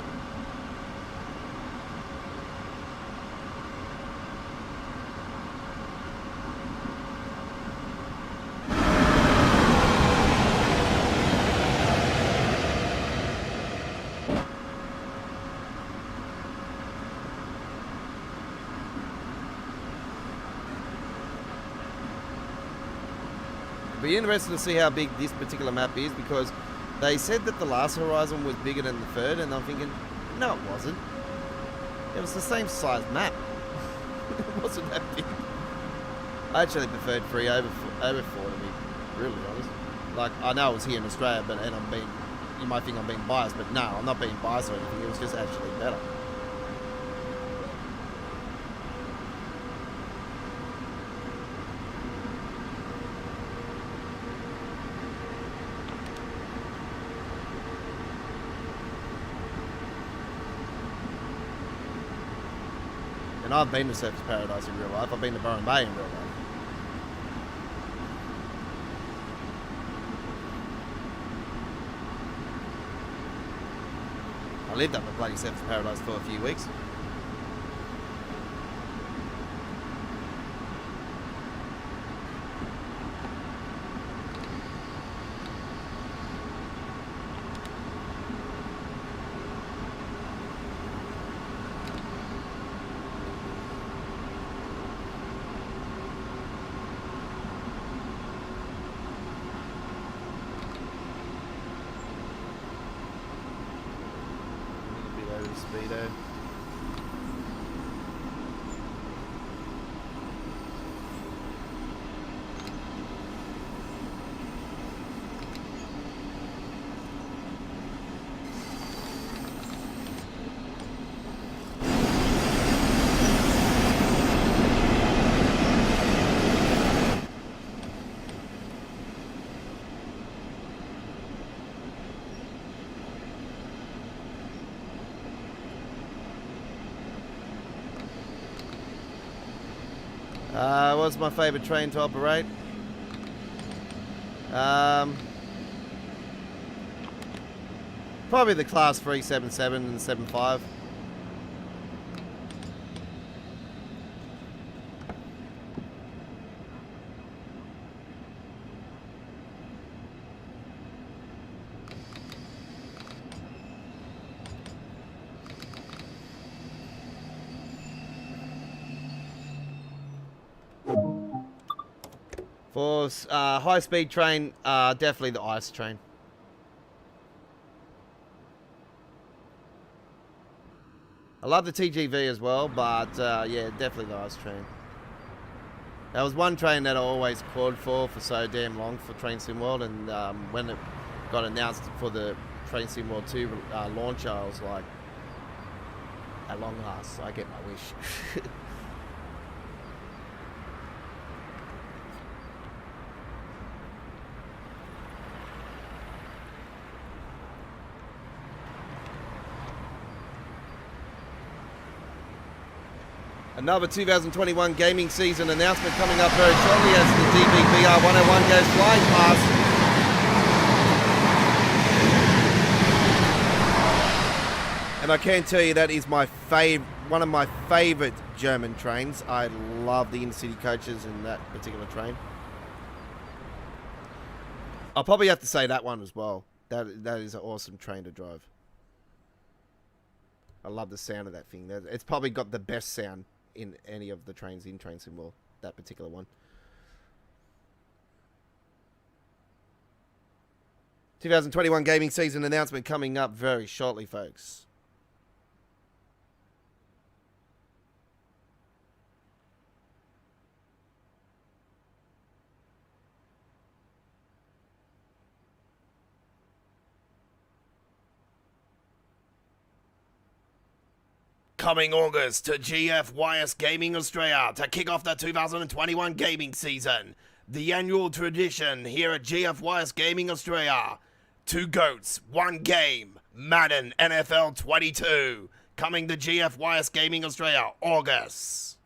Be interested to see how big this particular map is, because they said that the last Horizon was bigger than the third, and I'm thinking, no, it wasn't. It was the same size map. It wasn't that big. I actually preferred 3 over 4 to be really honest. Like, I know I was here in Australia, but you might think I'm being biased, but no, I'm not being biased or anything. It was just actually better. And I've been to Surfers Paradise in real life. I've been to Byron Bay in real life. I lived up at bloody Surfers Paradise for a few weeks. Speedo. What's my favourite train to operate? Probably the Class 377 and 75. For high-speed train, definitely the ice train. I love the TGV as well, but yeah, definitely the ice train. There was one train that I always called for so damn long for Train Sim World, and when it got announced for the Train Sim World 2 launch, I was like, at long last, I get my wish. Another 2021 gaming season announcement coming up very shortly as the DBVR 101 goes flying past. And I can tell you that is one of my favourite German trains. I love the intercity coaches in that particular train. I'll probably have to say that one as well. That is an awesome train to drive. I love the sound of that thing. It's probably got the best sound in any of the trains in Train Sim World, that particular one. 2021 gaming season announcement coming up very shortly, folks. Coming August to GFYS Gaming Australia to kick off the 2021 gaming season. The annual tradition here at GFYS Gaming Australia. 2 goats, 1 game. Madden NFL 22. Coming to GFYS Gaming Australia, August.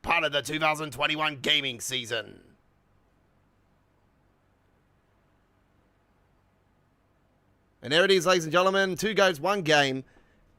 Part of the 2021 gaming season. And there it is, ladies and gentlemen. 2 goats, 1 game.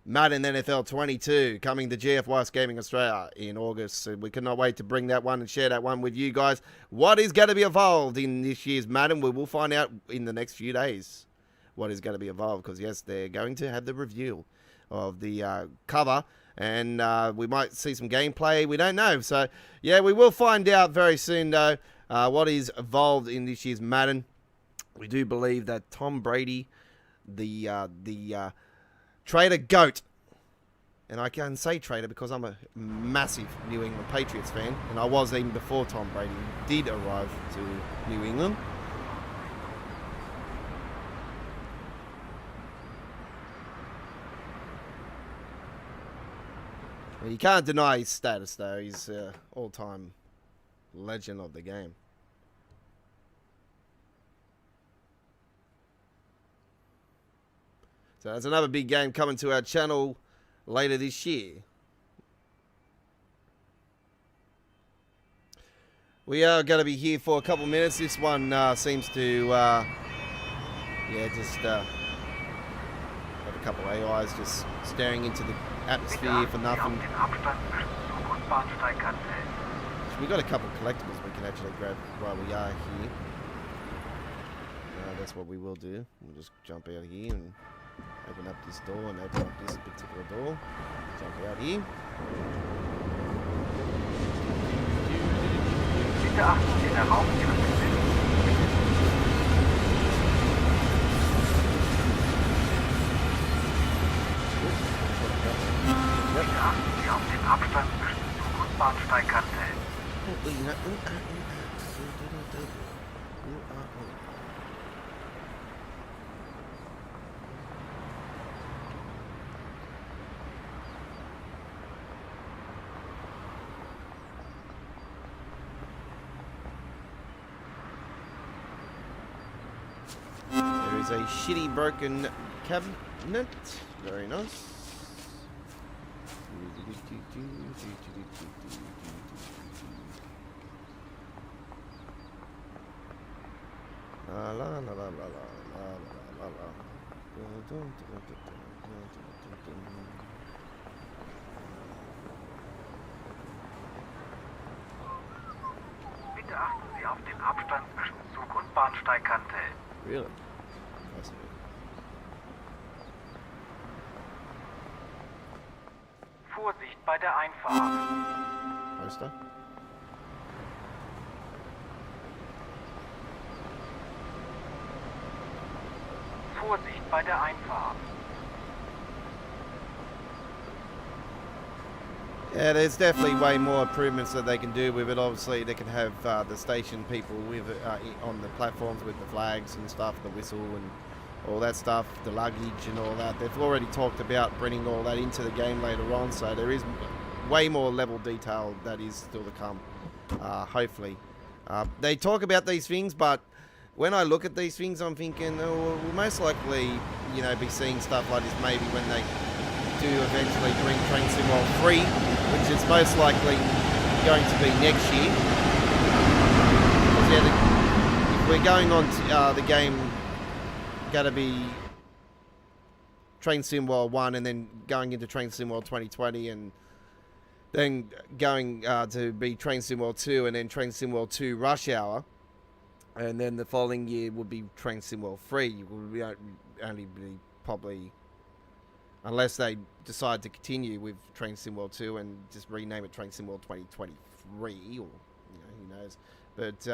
Madden NFL 22 coming to GFYS Gaming Australia in August. So we cannot wait to bring that one and share that one with you guys. What is going to be involved in this year's Madden? We will find out in the next few days what is going to be involved. Because, yes, they're going to have the reveal of the cover. And we might see some gameplay. We don't know. So, yeah, we will find out very soon, though, what is involved in this year's Madden. We do believe that Tom Brady, the Trader Goat, And I can say traitor because I'm a massive New England Patriots fan, and I was even before Tom Brady did arrive to New England. Well, you can't deny his status, though. He's an all-time legend of the game. So there's another big game coming to our channel later this year. We are going to be here for a couple minutes. This one seems to, just have a couple of AIs just staring into the atmosphere for nothing. So we got a couple of collectibles we can actually grab while we are here. That's what we will do. We'll just jump out here and open up this door and open up this particular door. Jump out here. Bitte Achtung in der Hauptstrecke. Bitte achten Sie auf den Abstand zwischen Zug- und Bahnsteigkante. There is a shitty broken cabinet. Very nice. La la la la la la la. Bitte achten Sie auf den Abstand zwischen Zug- und Bahnsteigkante. Really? Fascinating. Vorsicht bei der Einfahrt. Poster? Vorsicht bei der Einfahrt. Yeah, there's definitely way more improvements that they can do with it. Obviously, they can have the station people with on the platforms with the flags and stuff, the whistle and all that stuff, the luggage and all that. They've already talked about bringing all that into the game later on, so there is way more level detail that is still to come, hopefully. They talk about these things, but when I look at these things, I'm thinking, oh, we'll most likely, you know, be seeing stuff like this maybe when they do eventually bring Train Sim World 3, which is most likely going to be next year. If we're going on to the game, going to be Train Sim World 1 and then going into Train Sim World 2020 and then going to be Train Sim World 2 and then Train Sim World 2 Rush Hour. And then the following year would be Train Sim World 3. You will only be probably, unless they decide to continue with Train Sim World 2 and just rename it Train Sim World 2023, or, you know, who knows. But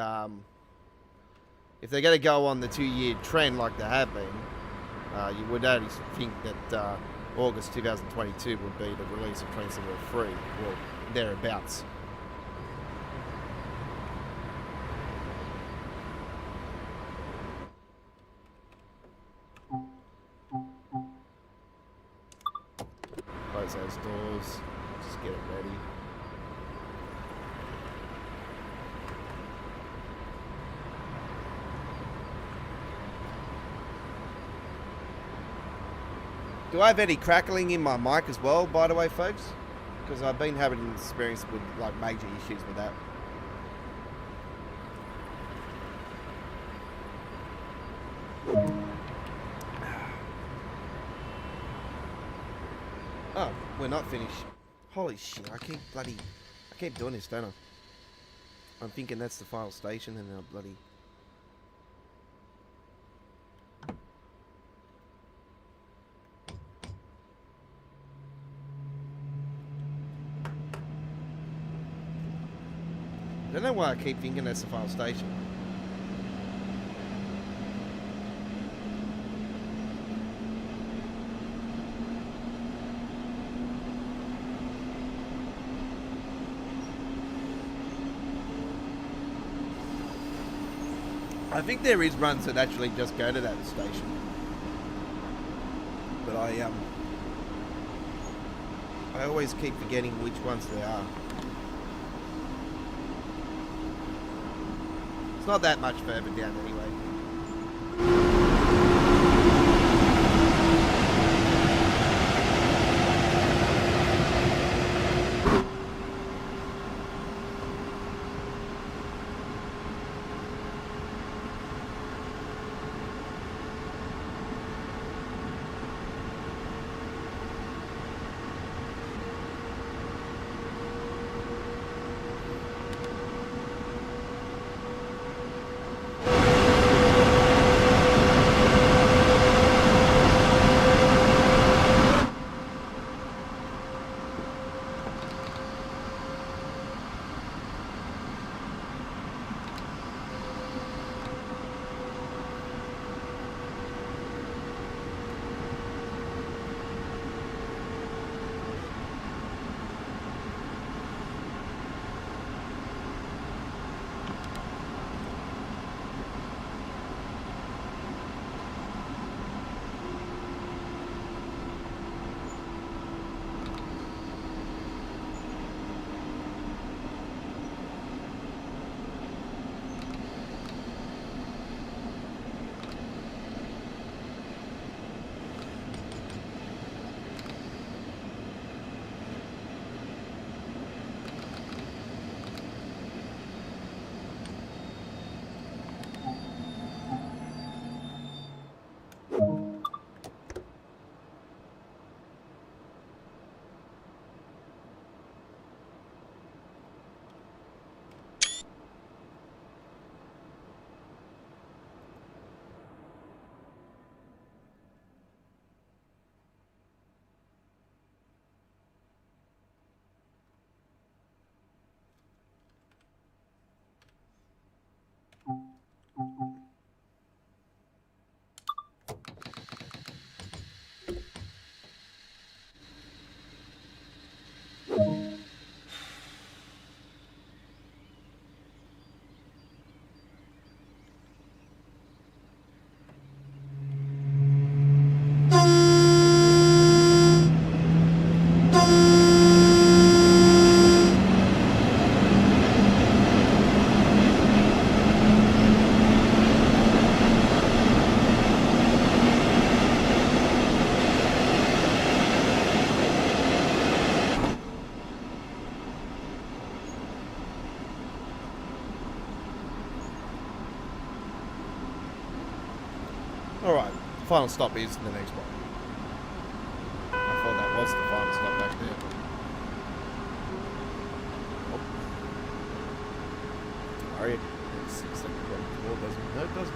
if they're going to go on the 2-year trend like they have been, you would only think that August 2022 would be the release of Train Sim World 3, or thereabouts. Close those doors, just get it ready. Do I have any crackling in my mic as well, by the way, folks? Because I've been having an experience with like major issues with that. Oh, we're not finished. Holy shit, I keep doing this, don't I? I'm thinking that's the final station and then I bloody... I don't know why I keep thinking that's the final station. I think there is runs that actually just go to that station. But I always keep forgetting which ones they are. It's not that much further down anyway. Alright, final stop is the next one. I thought that was the final stop back there. Oh. Alright, it's 6 seconds. Well, doesn't. No, it doesn't.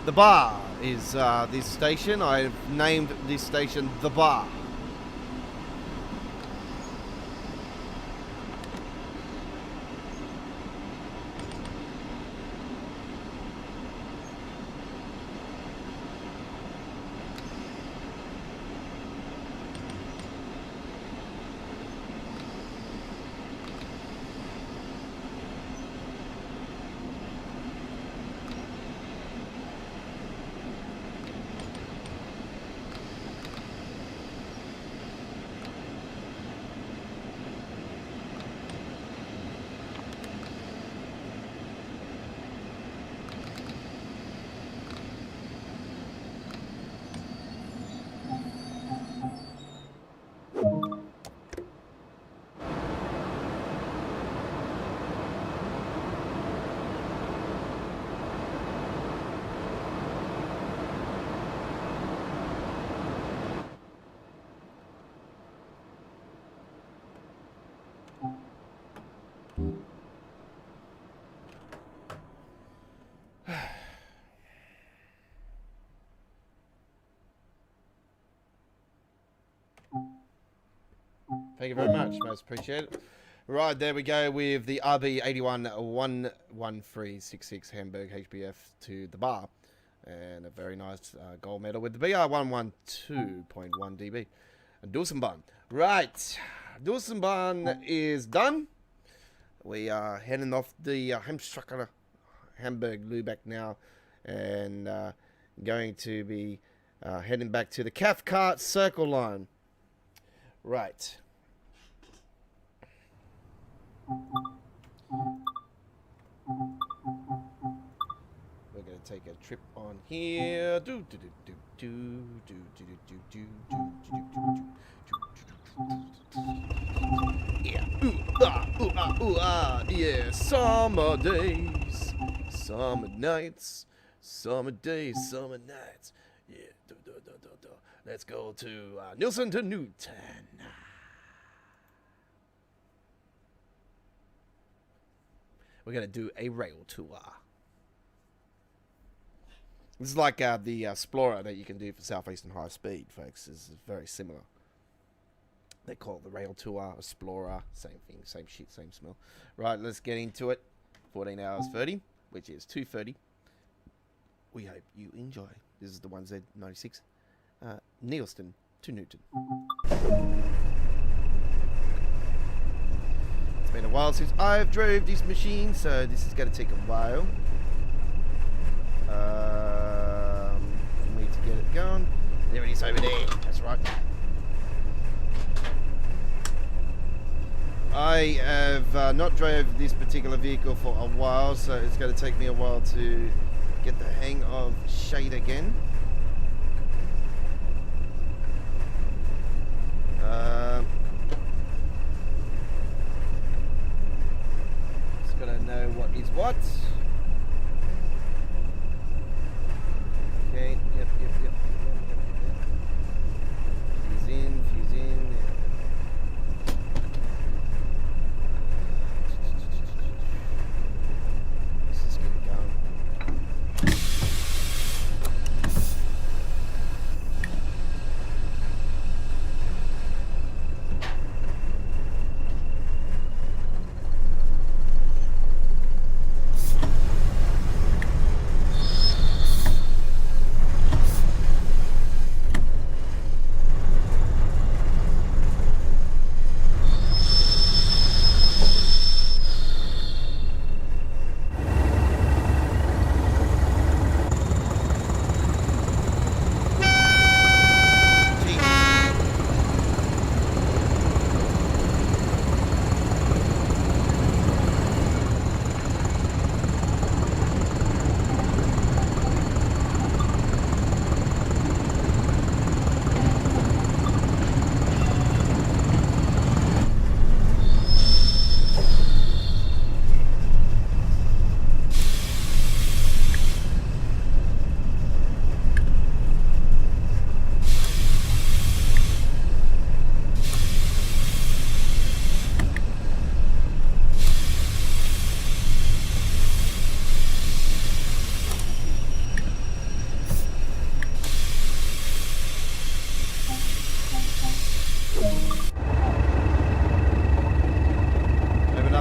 The bar is this station. I've named this station The Bar. Thank you very much. Most appreciated. Right, there we go with the RB81 11366 Hamburg HBF to the bar. And a very nice gold medal with the BR112.1 dB. And Dulcenbahn. Right. Dulcenbahn is done. We are heading off the Hauptstrecke Hamburg Lübeck now. And going to be heading back to the Cathcart Circle Line. Right. We're going to take a trip on here. Yeah. Ooh, ah. Yeah. Summer days. Summer nights. Summer days. Summer nights. Yeah. Let's go to Nielsen to Newton. We're going to do a rail tour. This is like the Explorer that you can do for Southeastern High Speed, folks. This is very similar. They call it the rail tour, Explorer, same thing, same shit, same smell. Right, let's get into it. 14 hours 30, which is 2:30. We hope you enjoy. This is the 1Z96. Nielsen to Newton. It's been a while since I've drove this machine, so this is going to take a while for me to get it going. There it is over there. That's right. I have not drove this particular vehicle for a while, so it's going to take me a while to get the hang of shade again. Just gotta know what is what. Okay, yep. Fuse in. Let's just get it going.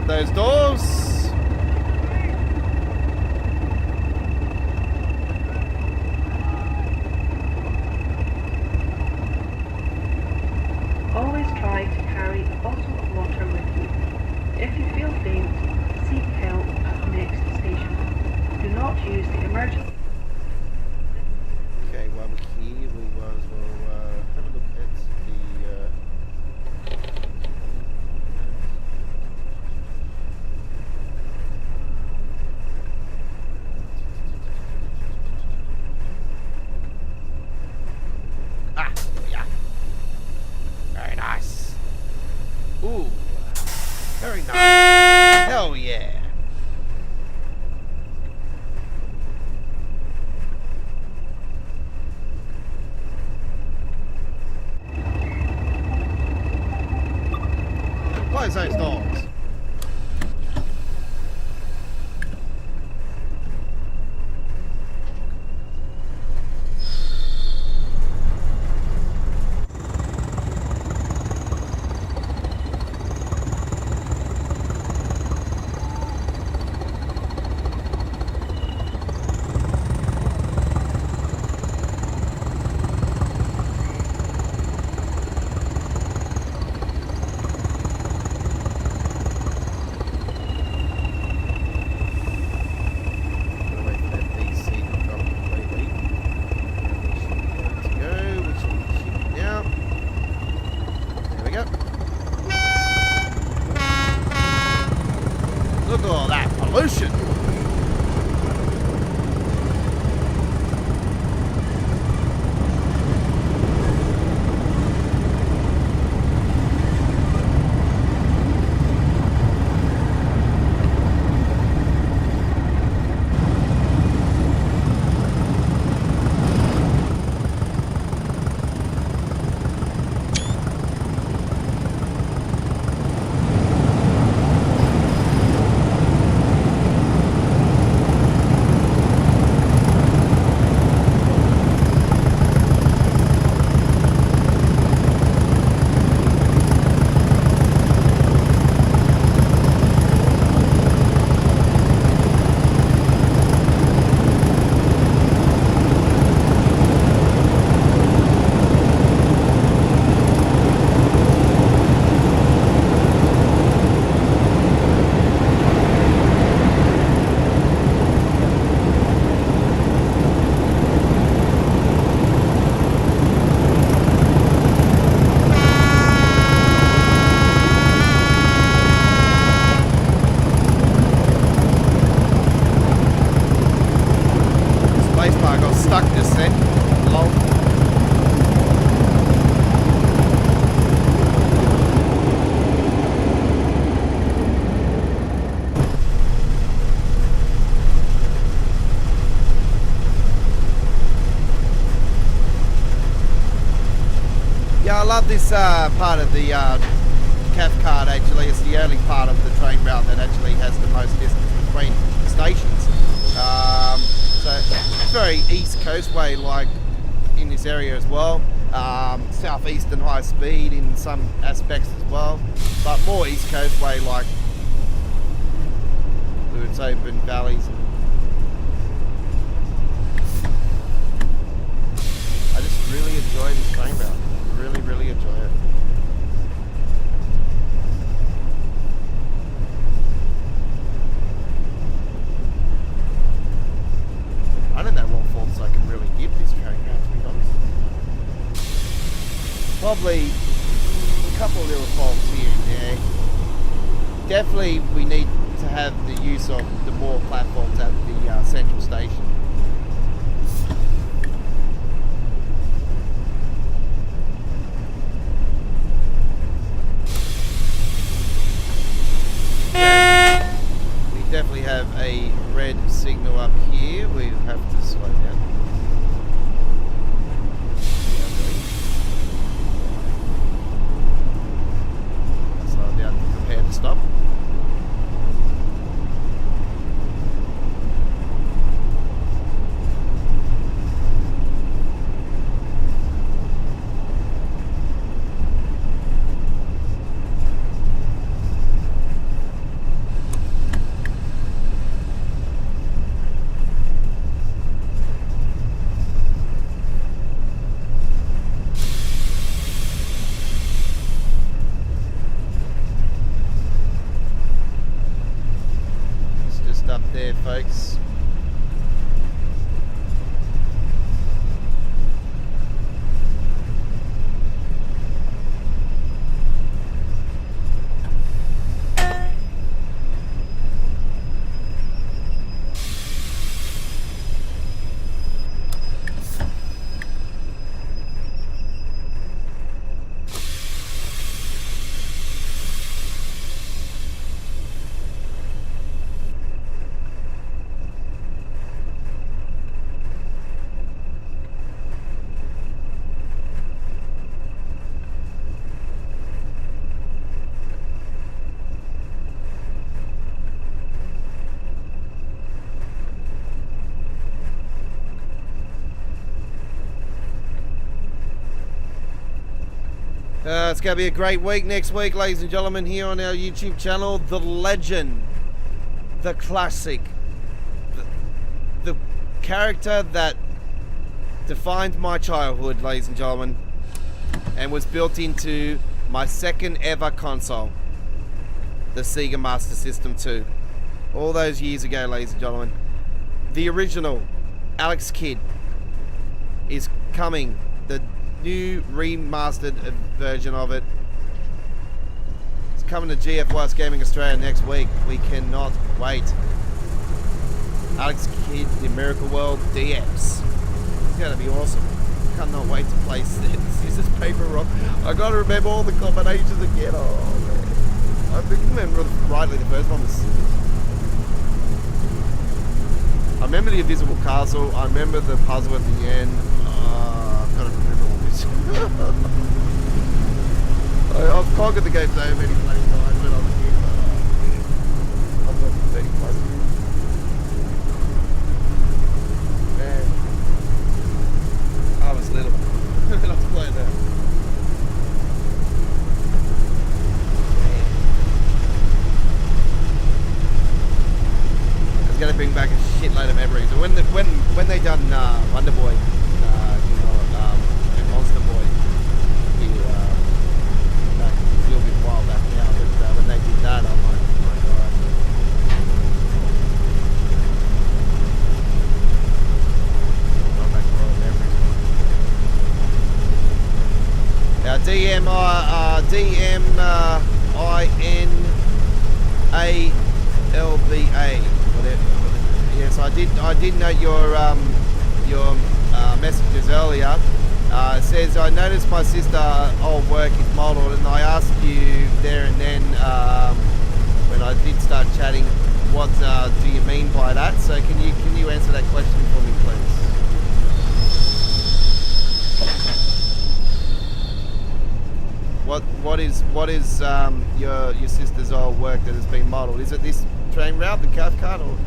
Those doors. Always try to carry a bottle of water with you. If you feel faint, seek help at the next station. Do not use the emergency. Okay, while we're here, we'll have a look at the. Very nice. Ooh, very nice. Hell yeah. Close those doors. solution. This part of the Cathcart actually is the only part of the train route that actually has the most distance between stations. So it's very East Coast way like in this area as well. Southeastern high speed in some aspects as well, but more East Coast way like it's open valleys. I just really enjoy this train route. Really enjoy it. I don't know what faults I can really give this train route, to be honest. Probably a couple of little faults here and there. Definitely we need to have the use of the more platforms at the central station. Definitely have a red signal up here. We have to slow down. Slow down, prepare to stop. Up there, folks. It's going to be a great week next week, ladies and gentlemen, here on our YouTube channel. The legend, the classic, the character that defined my childhood, ladies and gentlemen, and was built into my second ever console, the Sega Master System 2. All those years ago, ladies and gentlemen. The original Alex Kidd is coming. The new remastered version of it. It's coming to GFYS Gaming Australia next week. We cannot wait. Alex Kidd, The Miracle World, DX. It's gonna be awesome. Cannot wait to play Scissors, Paper, Rock. I gotta remember all the combinations again. Oh man. I think I remember rightly the first one was Scissors. I remember the Invisible Castle. I remember the puzzle at the end. I've got to remember all this. I've conquered the game so many bloody times when I was a kid. I've got 30 plus years. Man, I was little when I was playing that. It's gonna bring back a shitload of memories. And when they done Wonder Boy, and Monster Boy, back a little bit while back now. But when they did that, I'm like, oh my god. Going back to all DMINALVA. Yes, I did note your messages earlier. It says, I noticed my sister old work is modelled, and I asked you there and then when I did start chatting, what do you mean by that? So can you answer that question for me, please? What is your sister's old work that has been modelled? Is it this train route, the Cathcart, or?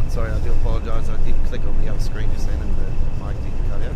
Sorry, I do apologise. I did click on the other screen just then and the mic did cut out.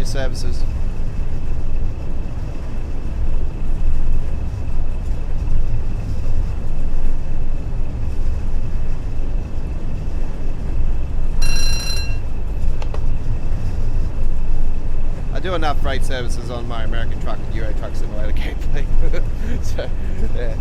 services. I do enough freight services on my American Truck and Euro Truck Simulator gameplay. So, yeah.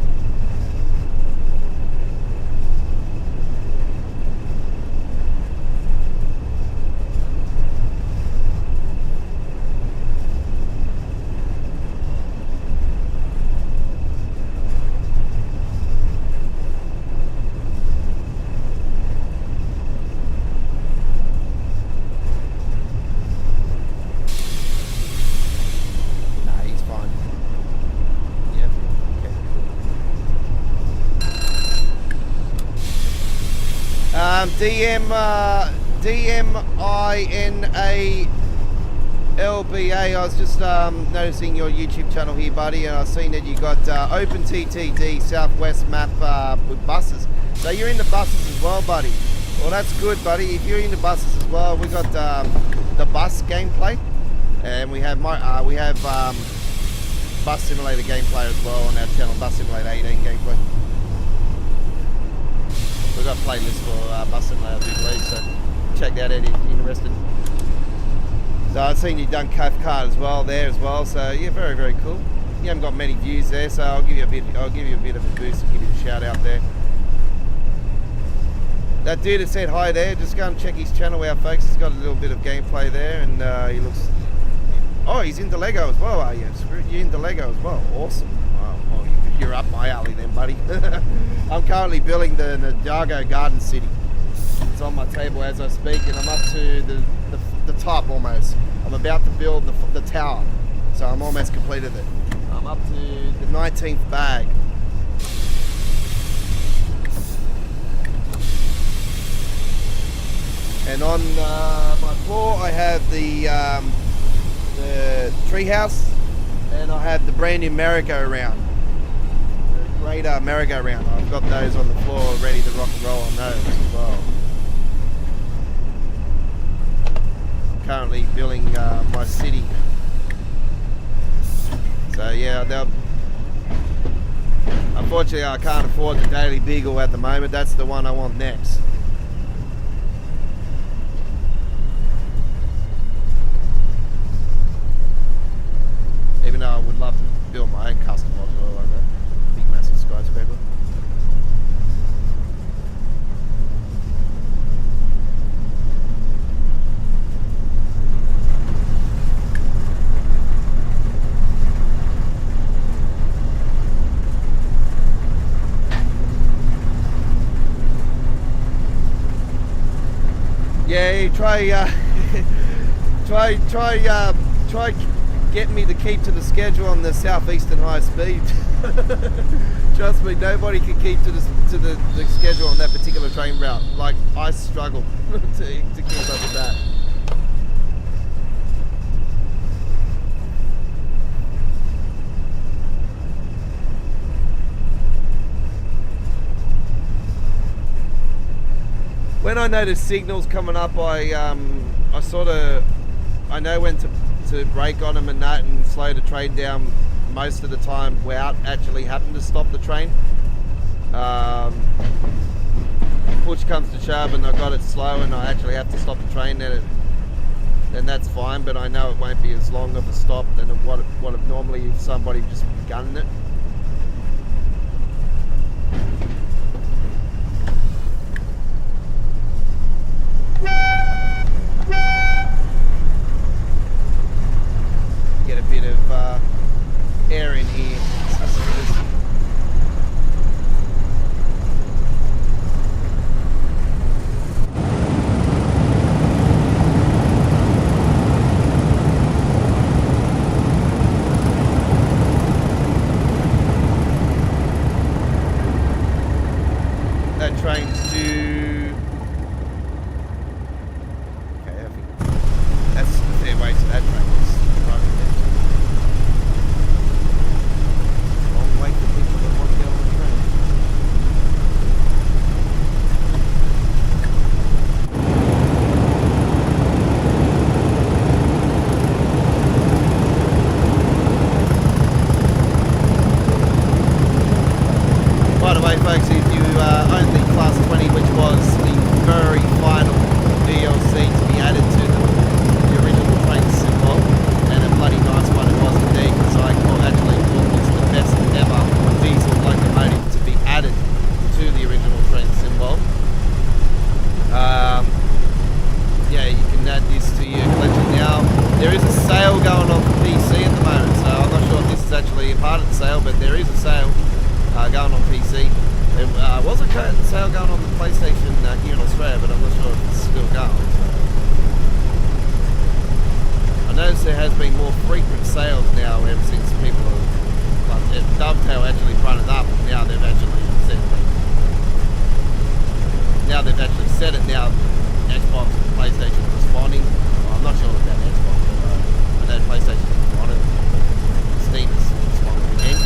DMINALBA. I was just noticing your YouTube channel here, buddy, and I've seen that you got OpenTTD Southwest map with buses. So you're into buses as well, buddy. Well, that's good, buddy. If you're into buses as well, we got the bus gameplay, and we have bus simulator gameplay as well on our channel. Bus Simulator 18 gameplay. We've got playlists for bus simulator, I do believe, so check that out if you're interested. So I've seen you've done Cathcart as well there as well, so yeah, very, very cool. You haven't got many views there, so I'll give you a bit of a boost and give you a shout out there. That dude that said hi there, just go and check his channel out, folks. He's got a little bit of gameplay there, and he looks... Oh, he's into Lego as well, are you? You're into Lego as well. Awesome. Wow, well, you're up my alley then, buddy. I'm currently building the Ninjago Garden City. It's on my table as I speak, and I'm up to the top almost. I'm about to build the tower, so I'm almost completed it. I'm up to the 19th bag. And on my floor, I have the treehouse, and I have the brand new merry-go-round. The great merry-go-round. I've got those on the floor ready to rock and roll on those as well. Currently building my city. So yeah, unfortunately I can't afford the Daily Beagle at the moment. That's the one I want next. Even though I would love to build my own custom modular like a big massive skyscraper. Yeah, try get me to keep to the schedule on the southeastern high speed. Trust me, nobody can keep to the schedule on that particular train route. Like, I struggle to keep up with that. When I notice signals coming up, I know when to brake on them and that, and slow the train down most of the time without actually having to stop the train. Push comes to shove and I've got it slow and I actually have to stop the train, then that's fine, but I know it won't be as long of a stop than what if normally if somebody just gunning it. Get a bit of air in here. going on PC. There was a sale going on the PlayStation here in Australia, but I'm not sure if it's still going. I noticed there has been more frequent sales now ever since people have, like, Dovetail actually fronted up, and now they've actually said it. Now Xbox and PlayStation are responding. Well, I'm not sure about Xbox, but I know PlayStation responded. Steam is responding again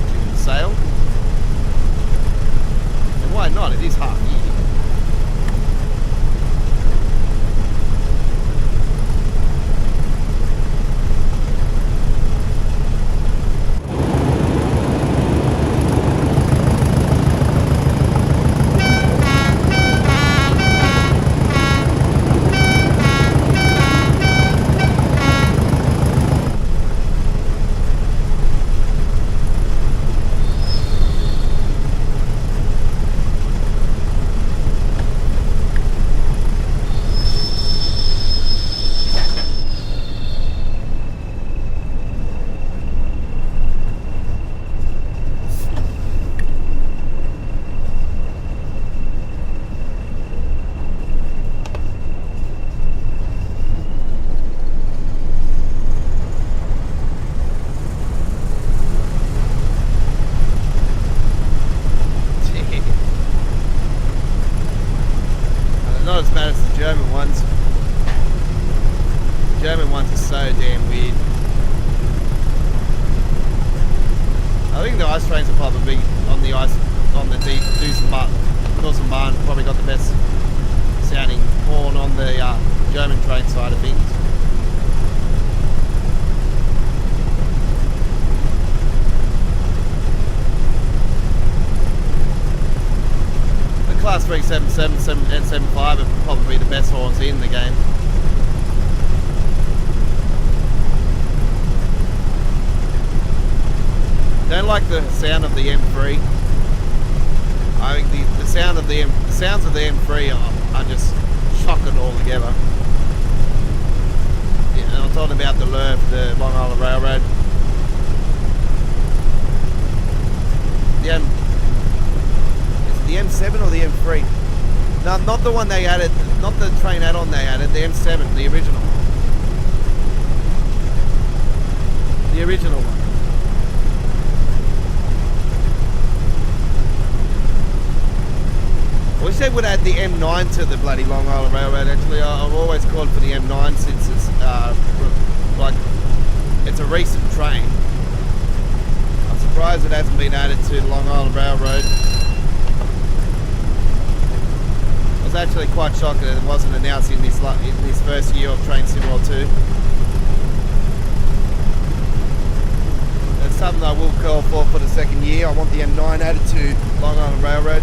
to the sale. And why not? It is half year. Not as bad as the German ones. The German ones are so damn weird. I think the ice trains are probably on the Dusenbahn probably got the best sounding horn on the German train side of things. Class 3, 7.7 and 7.5 are probably the best horns in the game. Don't like the sound of the M3. I think the sounds of the M3 are just shocking altogether. Yeah, and I'm talking about the LRF, the Long Island Railroad. The M7 or the M3? No, not the one they added, not the train add-on they added, the M7, the original. The original one. I wish they would add the M9 to the bloody Long Island Railroad actually. I've always called for the M9 since it's it's a recent train. I'm surprised it hasn't been added to the Long Island Railroad. I was actually quite shocked that it wasn't announced in this first year of Train Simulator 2. That's something I will call for the second year. I want the M9 added to Long Island Railroad.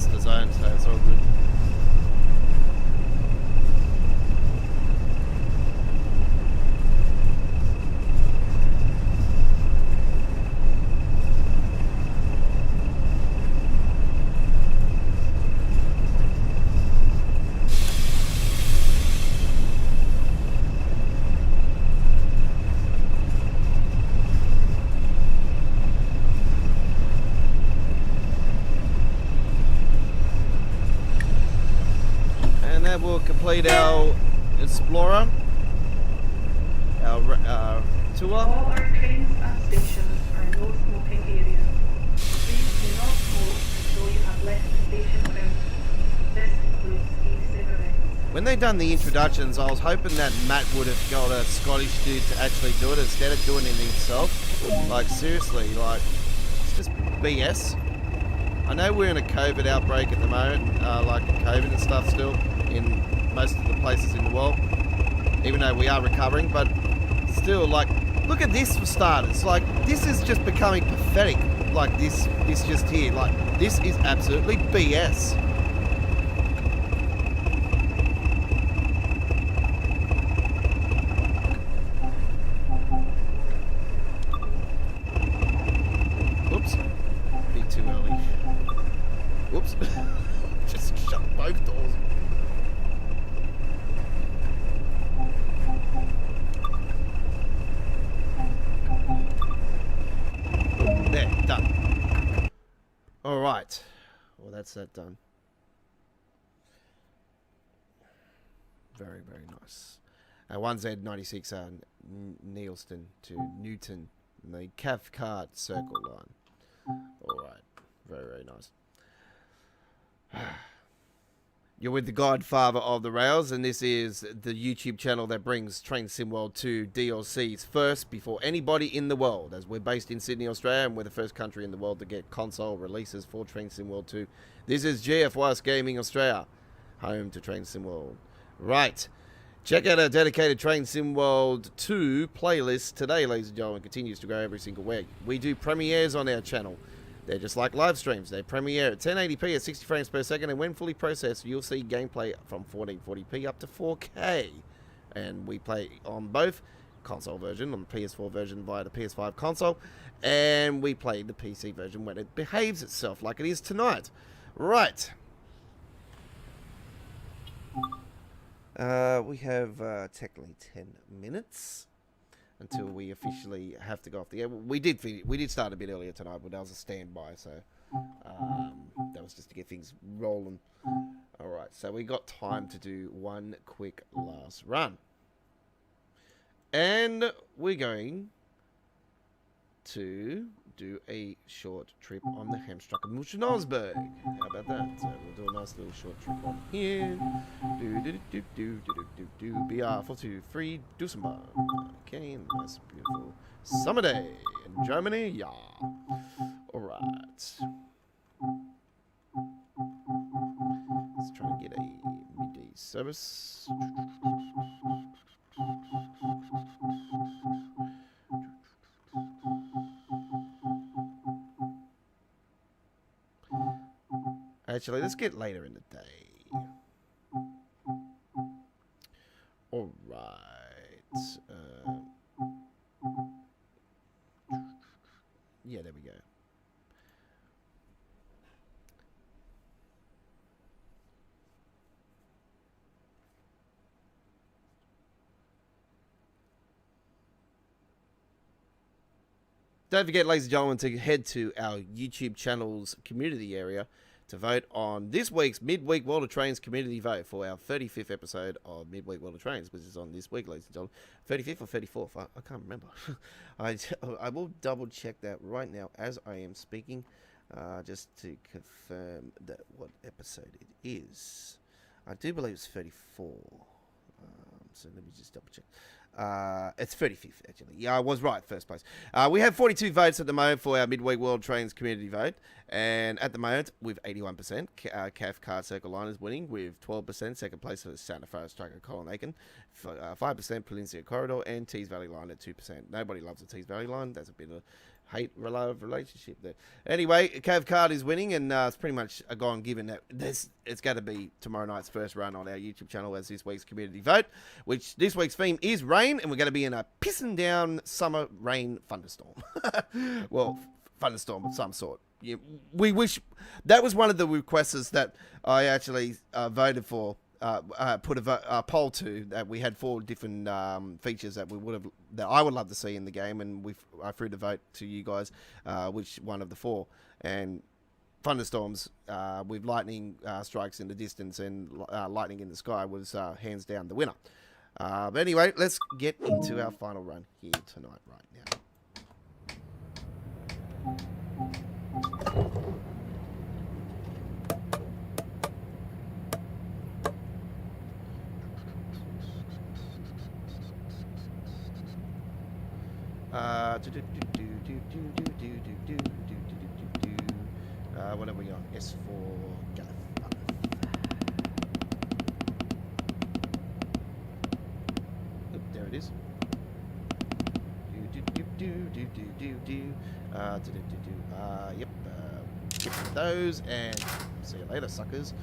past the zone, so it's all good. We'll complete our Explorer, our tour. All our trains and stations are no smoking areas. Please do not smoke until you have left the station premises. This includes e-cigarettes. When they done the introductions, I was hoping that Matt would have got a Scottish dude to actually do it instead of doing it himself. Like seriously, like it's just BS. I know we're in a COVID outbreak at the moment, like COVID and stuff still in most of the places in the world, even though we are recovering, but still, like, look at this for starters. Like, this is just becoming pathetic. Like, this just here, like, this is absolutely BS. Oops. Bit too early. Whoops. Just shut both doors. There, done. Alright. Well, that's that done. Very, very nice. 1Z96 Neilston to Newton, and the Cathcart Circle Line. Alright. Very, very nice. You're with the godfather of the rails, and this is the YouTube channel that brings Train Sim World 2 DLCs first before anybody in the world, as we're based in Sydney, Australia, and we're the first country in the world to get console releases for Train Sim World 2. This is GFYS Gaming Australia, home to Train Sim World. Right. Check out our dedicated Train Sim World 2 playlist today, ladies and gentlemen. It continues to grow every single week. We do premieres on our channel. They're just like live streams. They premiere at 1080p at 60 frames per second, and when fully processed, you'll see gameplay from 1440p up to 4K. And we play on both console version, on the PS4 version via the PS5 console, and we play the PC version when it behaves itself like it is tonight. Right. We have technically 10 minutes until we officially have to go off the air. We did start a bit earlier tonight, but that was a standby, so that was just to get things rolling. All right, so we got time to do one quick last run, and we're going to do a short trip on the Hauptstrecke München Augsburg. How about that? So we'll do a nice little short trip on here. BR 423 Düsseldorf. Okay, nice beautiful summer day in Germany. Yeah. Alright. Let's try and get a midday service. Actually, let's get later in the day. Alright. Yeah, there we go. Don't forget, ladies and gentlemen, to head to our YouTube channel's community area to vote on this week's Midweek World of Trains community vote for our 35th episode of Midweek World of Trains, which is on this week, ladies and gentlemen. 35th or 34th? I can't remember. I will double check that right now as I am speaking, just to confirm that what episode it is. I do believe it's 34. So let me just double check. It's 35th, actually. Yeah, I was right, first place. We have 42 votes at the moment for our Midweek World Trains community vote. And at the moment, with 81%, Cathcart Circle Line is winning with 12%. Second place for Santa Fe Hauptstrecke Colin 5% Peninsula Corridor, and Tees Valley Line at 2%. Nobody loves the Tees Valley Line. That's a bit of hate relationship there. Anyway, Cathcart is winning, and it's pretty much a gone given that it's going to be tomorrow night's first run on our YouTube channel as this week's community vote, which this week's theme is rain, and we're going to be in a pissing down summer rain thunderstorm. Well, thunderstorm of some sort. Yeah, we wish that was one of the requests that I actually voted for. Put a poll to that we had 4 different features that I would love to see in the game, and I threw the vote to you guys, which one of the 4, and thunderstorms with lightning strikes in the distance and lightning in the sky was hands down the winner. But anyway, let's get into our final run here tonight right now. What are we on? S4 Gaff. There it is. Yep. Get rid of those and see you later, suckers.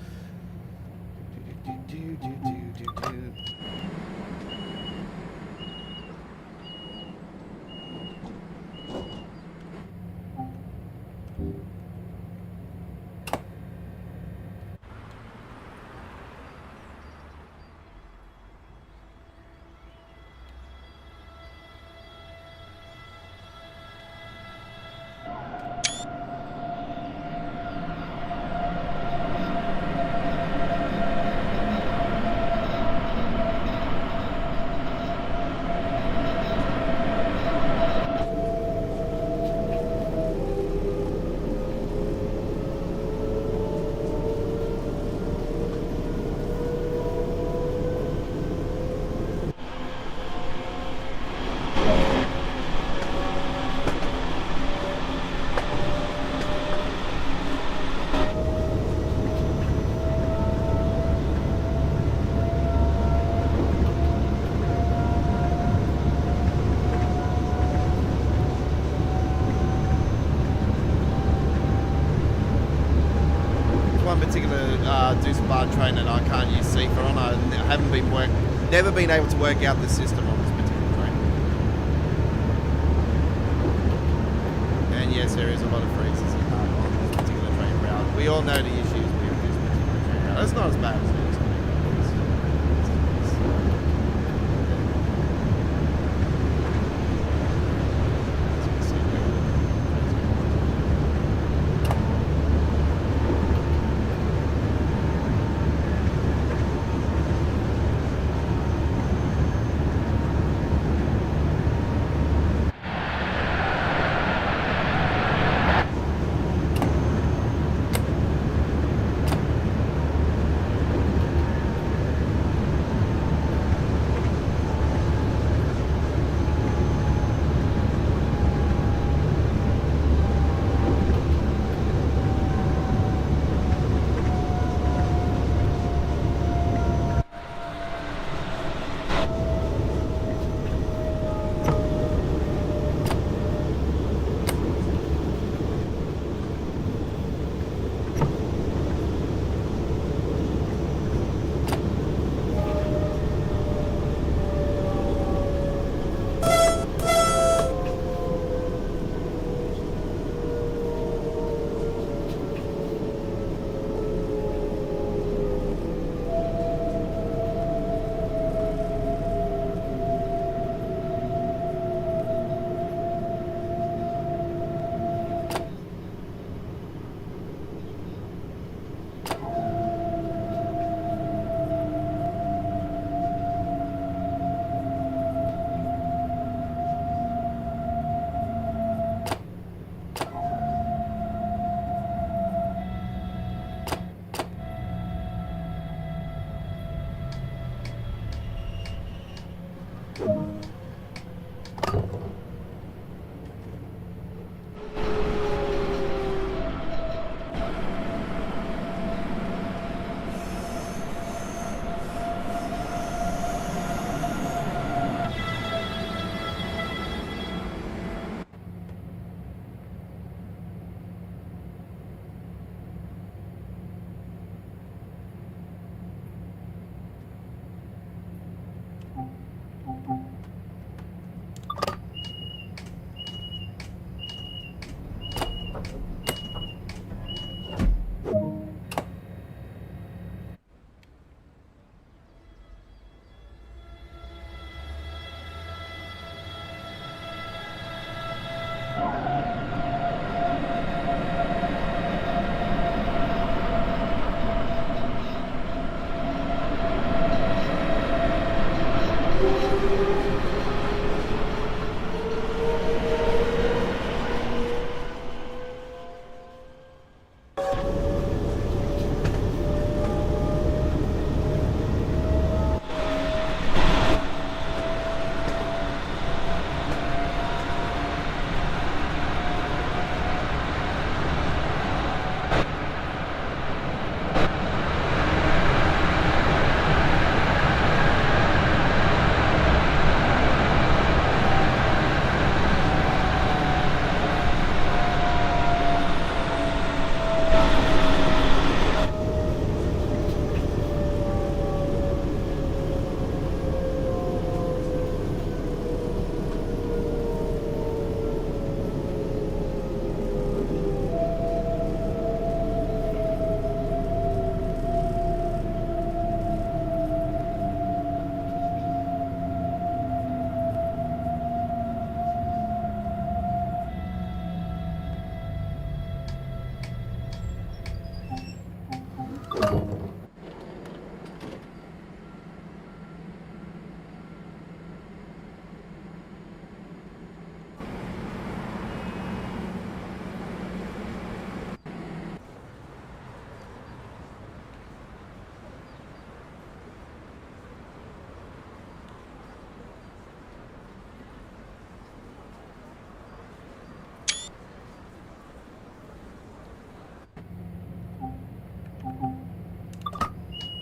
Bar train and I can't use Seeker on. I never been able to work out the system on this particular train. And yes, there is a lot of freezes on this particular train route. We all know the issues with this particular train route. It's not as bad as it is.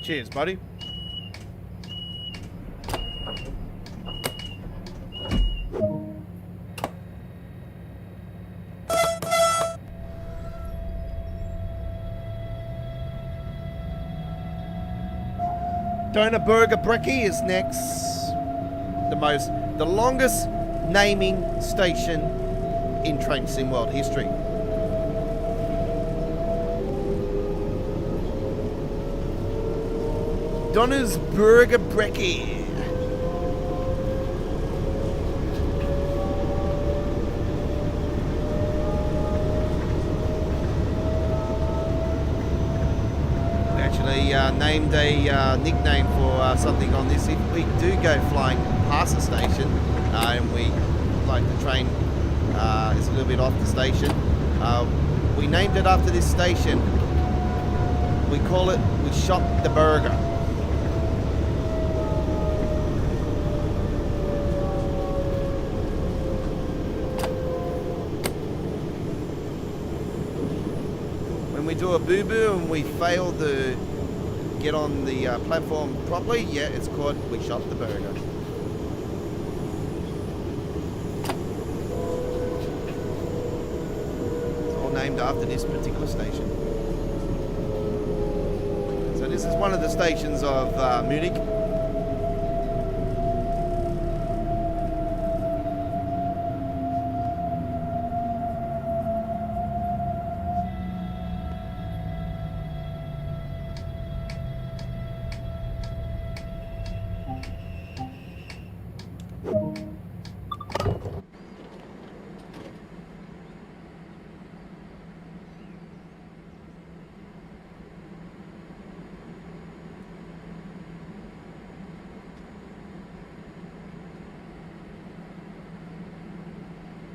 Cheers, buddy. Donut Burger Brekkie is next. The longest naming station in train sim world history. Donner's Burger Brekkie. Named a nickname for something on this. If we do go flying past the station and we like the train is a little bit off the station, we named it after this station. We call it, we shop the burger. When we do a boo-boo and we fail to get on the platform properly, yeah, it's called we shop the burger. It's all named after this particular station. So this is one of the stations of Munich.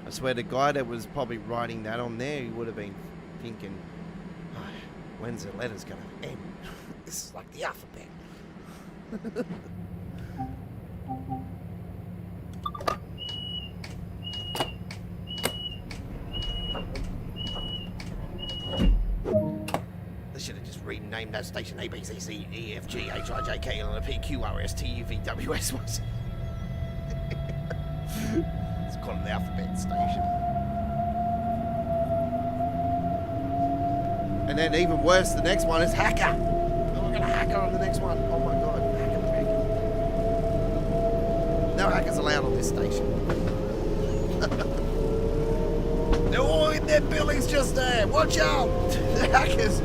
I swear the guy that was probably writing that on there, he would have been thinking, oh, when's the letters going to end? This is like the alphabet. They should have just renamed that station A, B, C, C, E, F, G, H, I, J, K, L, M, N, P, Q, R, S, T, U, V, W, X, Y, Z. Call it the alphabet station. And then even worse, the next one is Hacker. Oh, we're gonna Hacker on the next one. Oh my god, Hacker. No hackers allowed on this station. They're all in their buildings just there. Watch out! The hackers.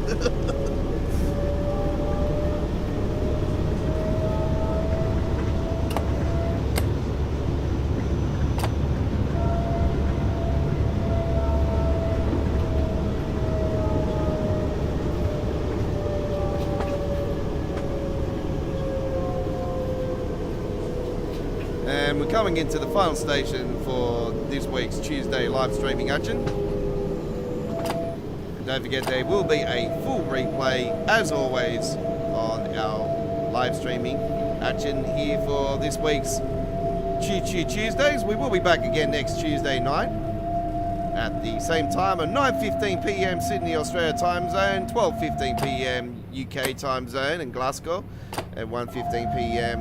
And we're coming into the final station for this week's Tuesday live streaming action. And don't forget there will be a full replay, as always, on our live streaming action here for this week's Choo Choo Tuesdays. We will be back again next Tuesday night at the same time at 9:15 p.m. Sydney, Australia time zone, 12:15 p.m. UK time zone in Glasgow, at 1:15 p.m.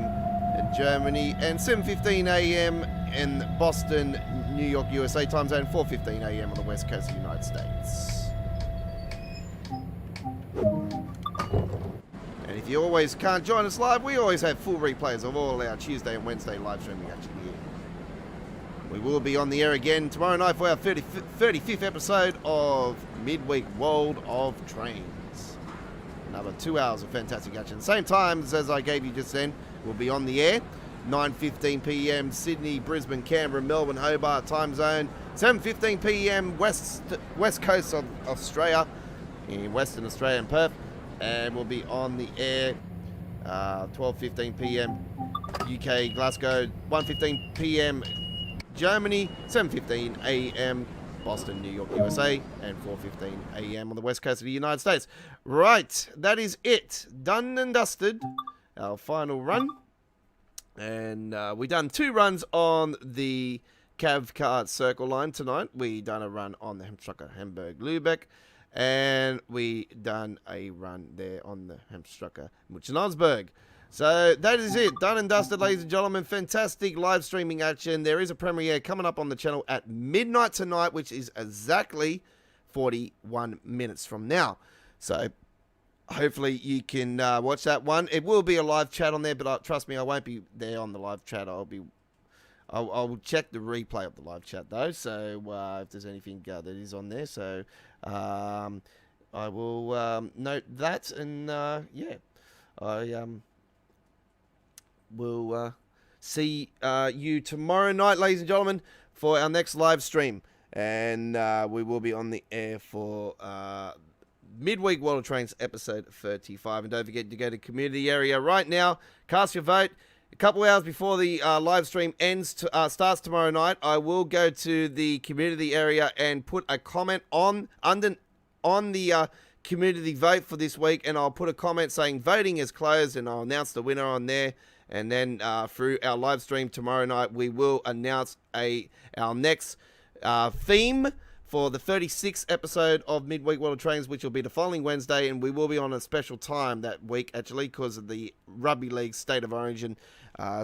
in Germany, and 7:15 a.m. in Boston, New York, USA time zone, 4:15 a.m. on the west coast of the United States. And if you always can't join us live, we always have full replays of all our Tuesday and Wednesday live streaming action here. We will be on the air again tomorrow night for our 35th episode of Midweek World of Trains. Another 2 hours of fantastic action. Same times as I gave you just then. We'll be on the air, 9:15 p.m. Sydney, Brisbane, Canberra, Melbourne, Hobart time zone, 7:15 p.m. West Coast of Australia, in Western Australia and Perth, and we'll be on the air 12:15 p.m. UK, Glasgow, 1:15 p.m. Germany, 7:15 a.m. Boston, New York, USA, and 4:15 a.m. on the west coast of the United States. Right, that is it. Done and dusted. Our final run, and we done 2 runs on the Cathcart Circle Line tonight. We done a run on the Hauptstrecke Hamburg Lübeck, and we done a run there on the Hauptstrecke München. So that is it. Done and dusted, ladies and gentlemen. Fantastic live streaming action. There is a premiere coming up on the channel at midnight tonight, which is exactly 41 minutes from now. So hopefully you can watch that one. It will be a live chat on there, but trust me, I won't be there on the live chat. I'll check the replay of the live chat though. So if there's anything that is on there, so I will note that, and yeah, I will see you tomorrow night, ladies and gentlemen, for our next live stream, and we will be on the air for Midweek World of Trains episode 35. And don't forget to go to community area right now, cast your vote. A couple hours before the live stream starts tomorrow night, I will go to the community area and put a comment on the community vote for this week, and I'll put a comment saying voting is closed, and I'll announce the winner on there. And then through our live stream tomorrow night, we will announce our next theme for the 36th episode of Midweek World of Trains, which will be the following Wednesday, and we will be on a special time that week, actually, because of the Rugby League State of Origin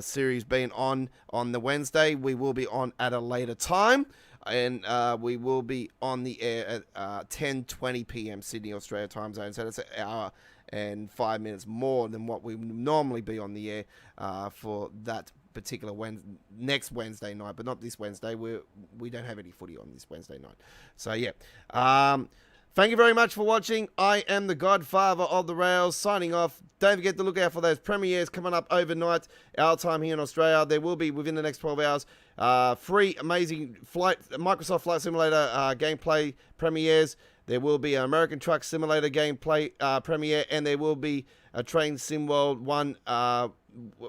series being on the Wednesday. We will be on at a later time, and we will be on the air at 10:20 p.m. Sydney, Australia time zone, so that's an hour and 5 minutes more than what we would normally be on the air for that particular next Wednesday night, but not this Wednesday. We don't have any footy on this Wednesday night. So yeah, thank you very much for watching. I am the Godfather of the Rails, signing off. Don't forget to look out for those premieres coming up overnight, our time here in Australia. There will be, within the next 12 hours, 3 amazing Microsoft Flight Simulator gameplay premieres. There will be an American Truck Simulator gameplay premiere, and there will be a Train Sim World 1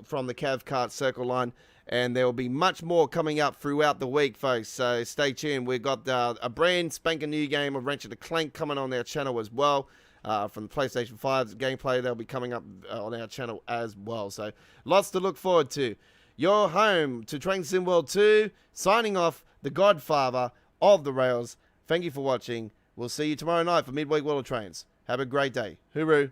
from the Cathcart Circle Line, and there will be much more coming up throughout the week, folks, so stay tuned. We've got a brand spanking new game of Ratchet & Clank coming on our channel as well, from the PlayStation 5 gameplay. They'll be coming up on our channel as well, so lots to look forward to. You're home to Train Sim World 2, signing off, the Godfather of the Rails. Thank you for watching. We'll see you tomorrow night for Midweek World of Trains. Have a great day. Hooroo.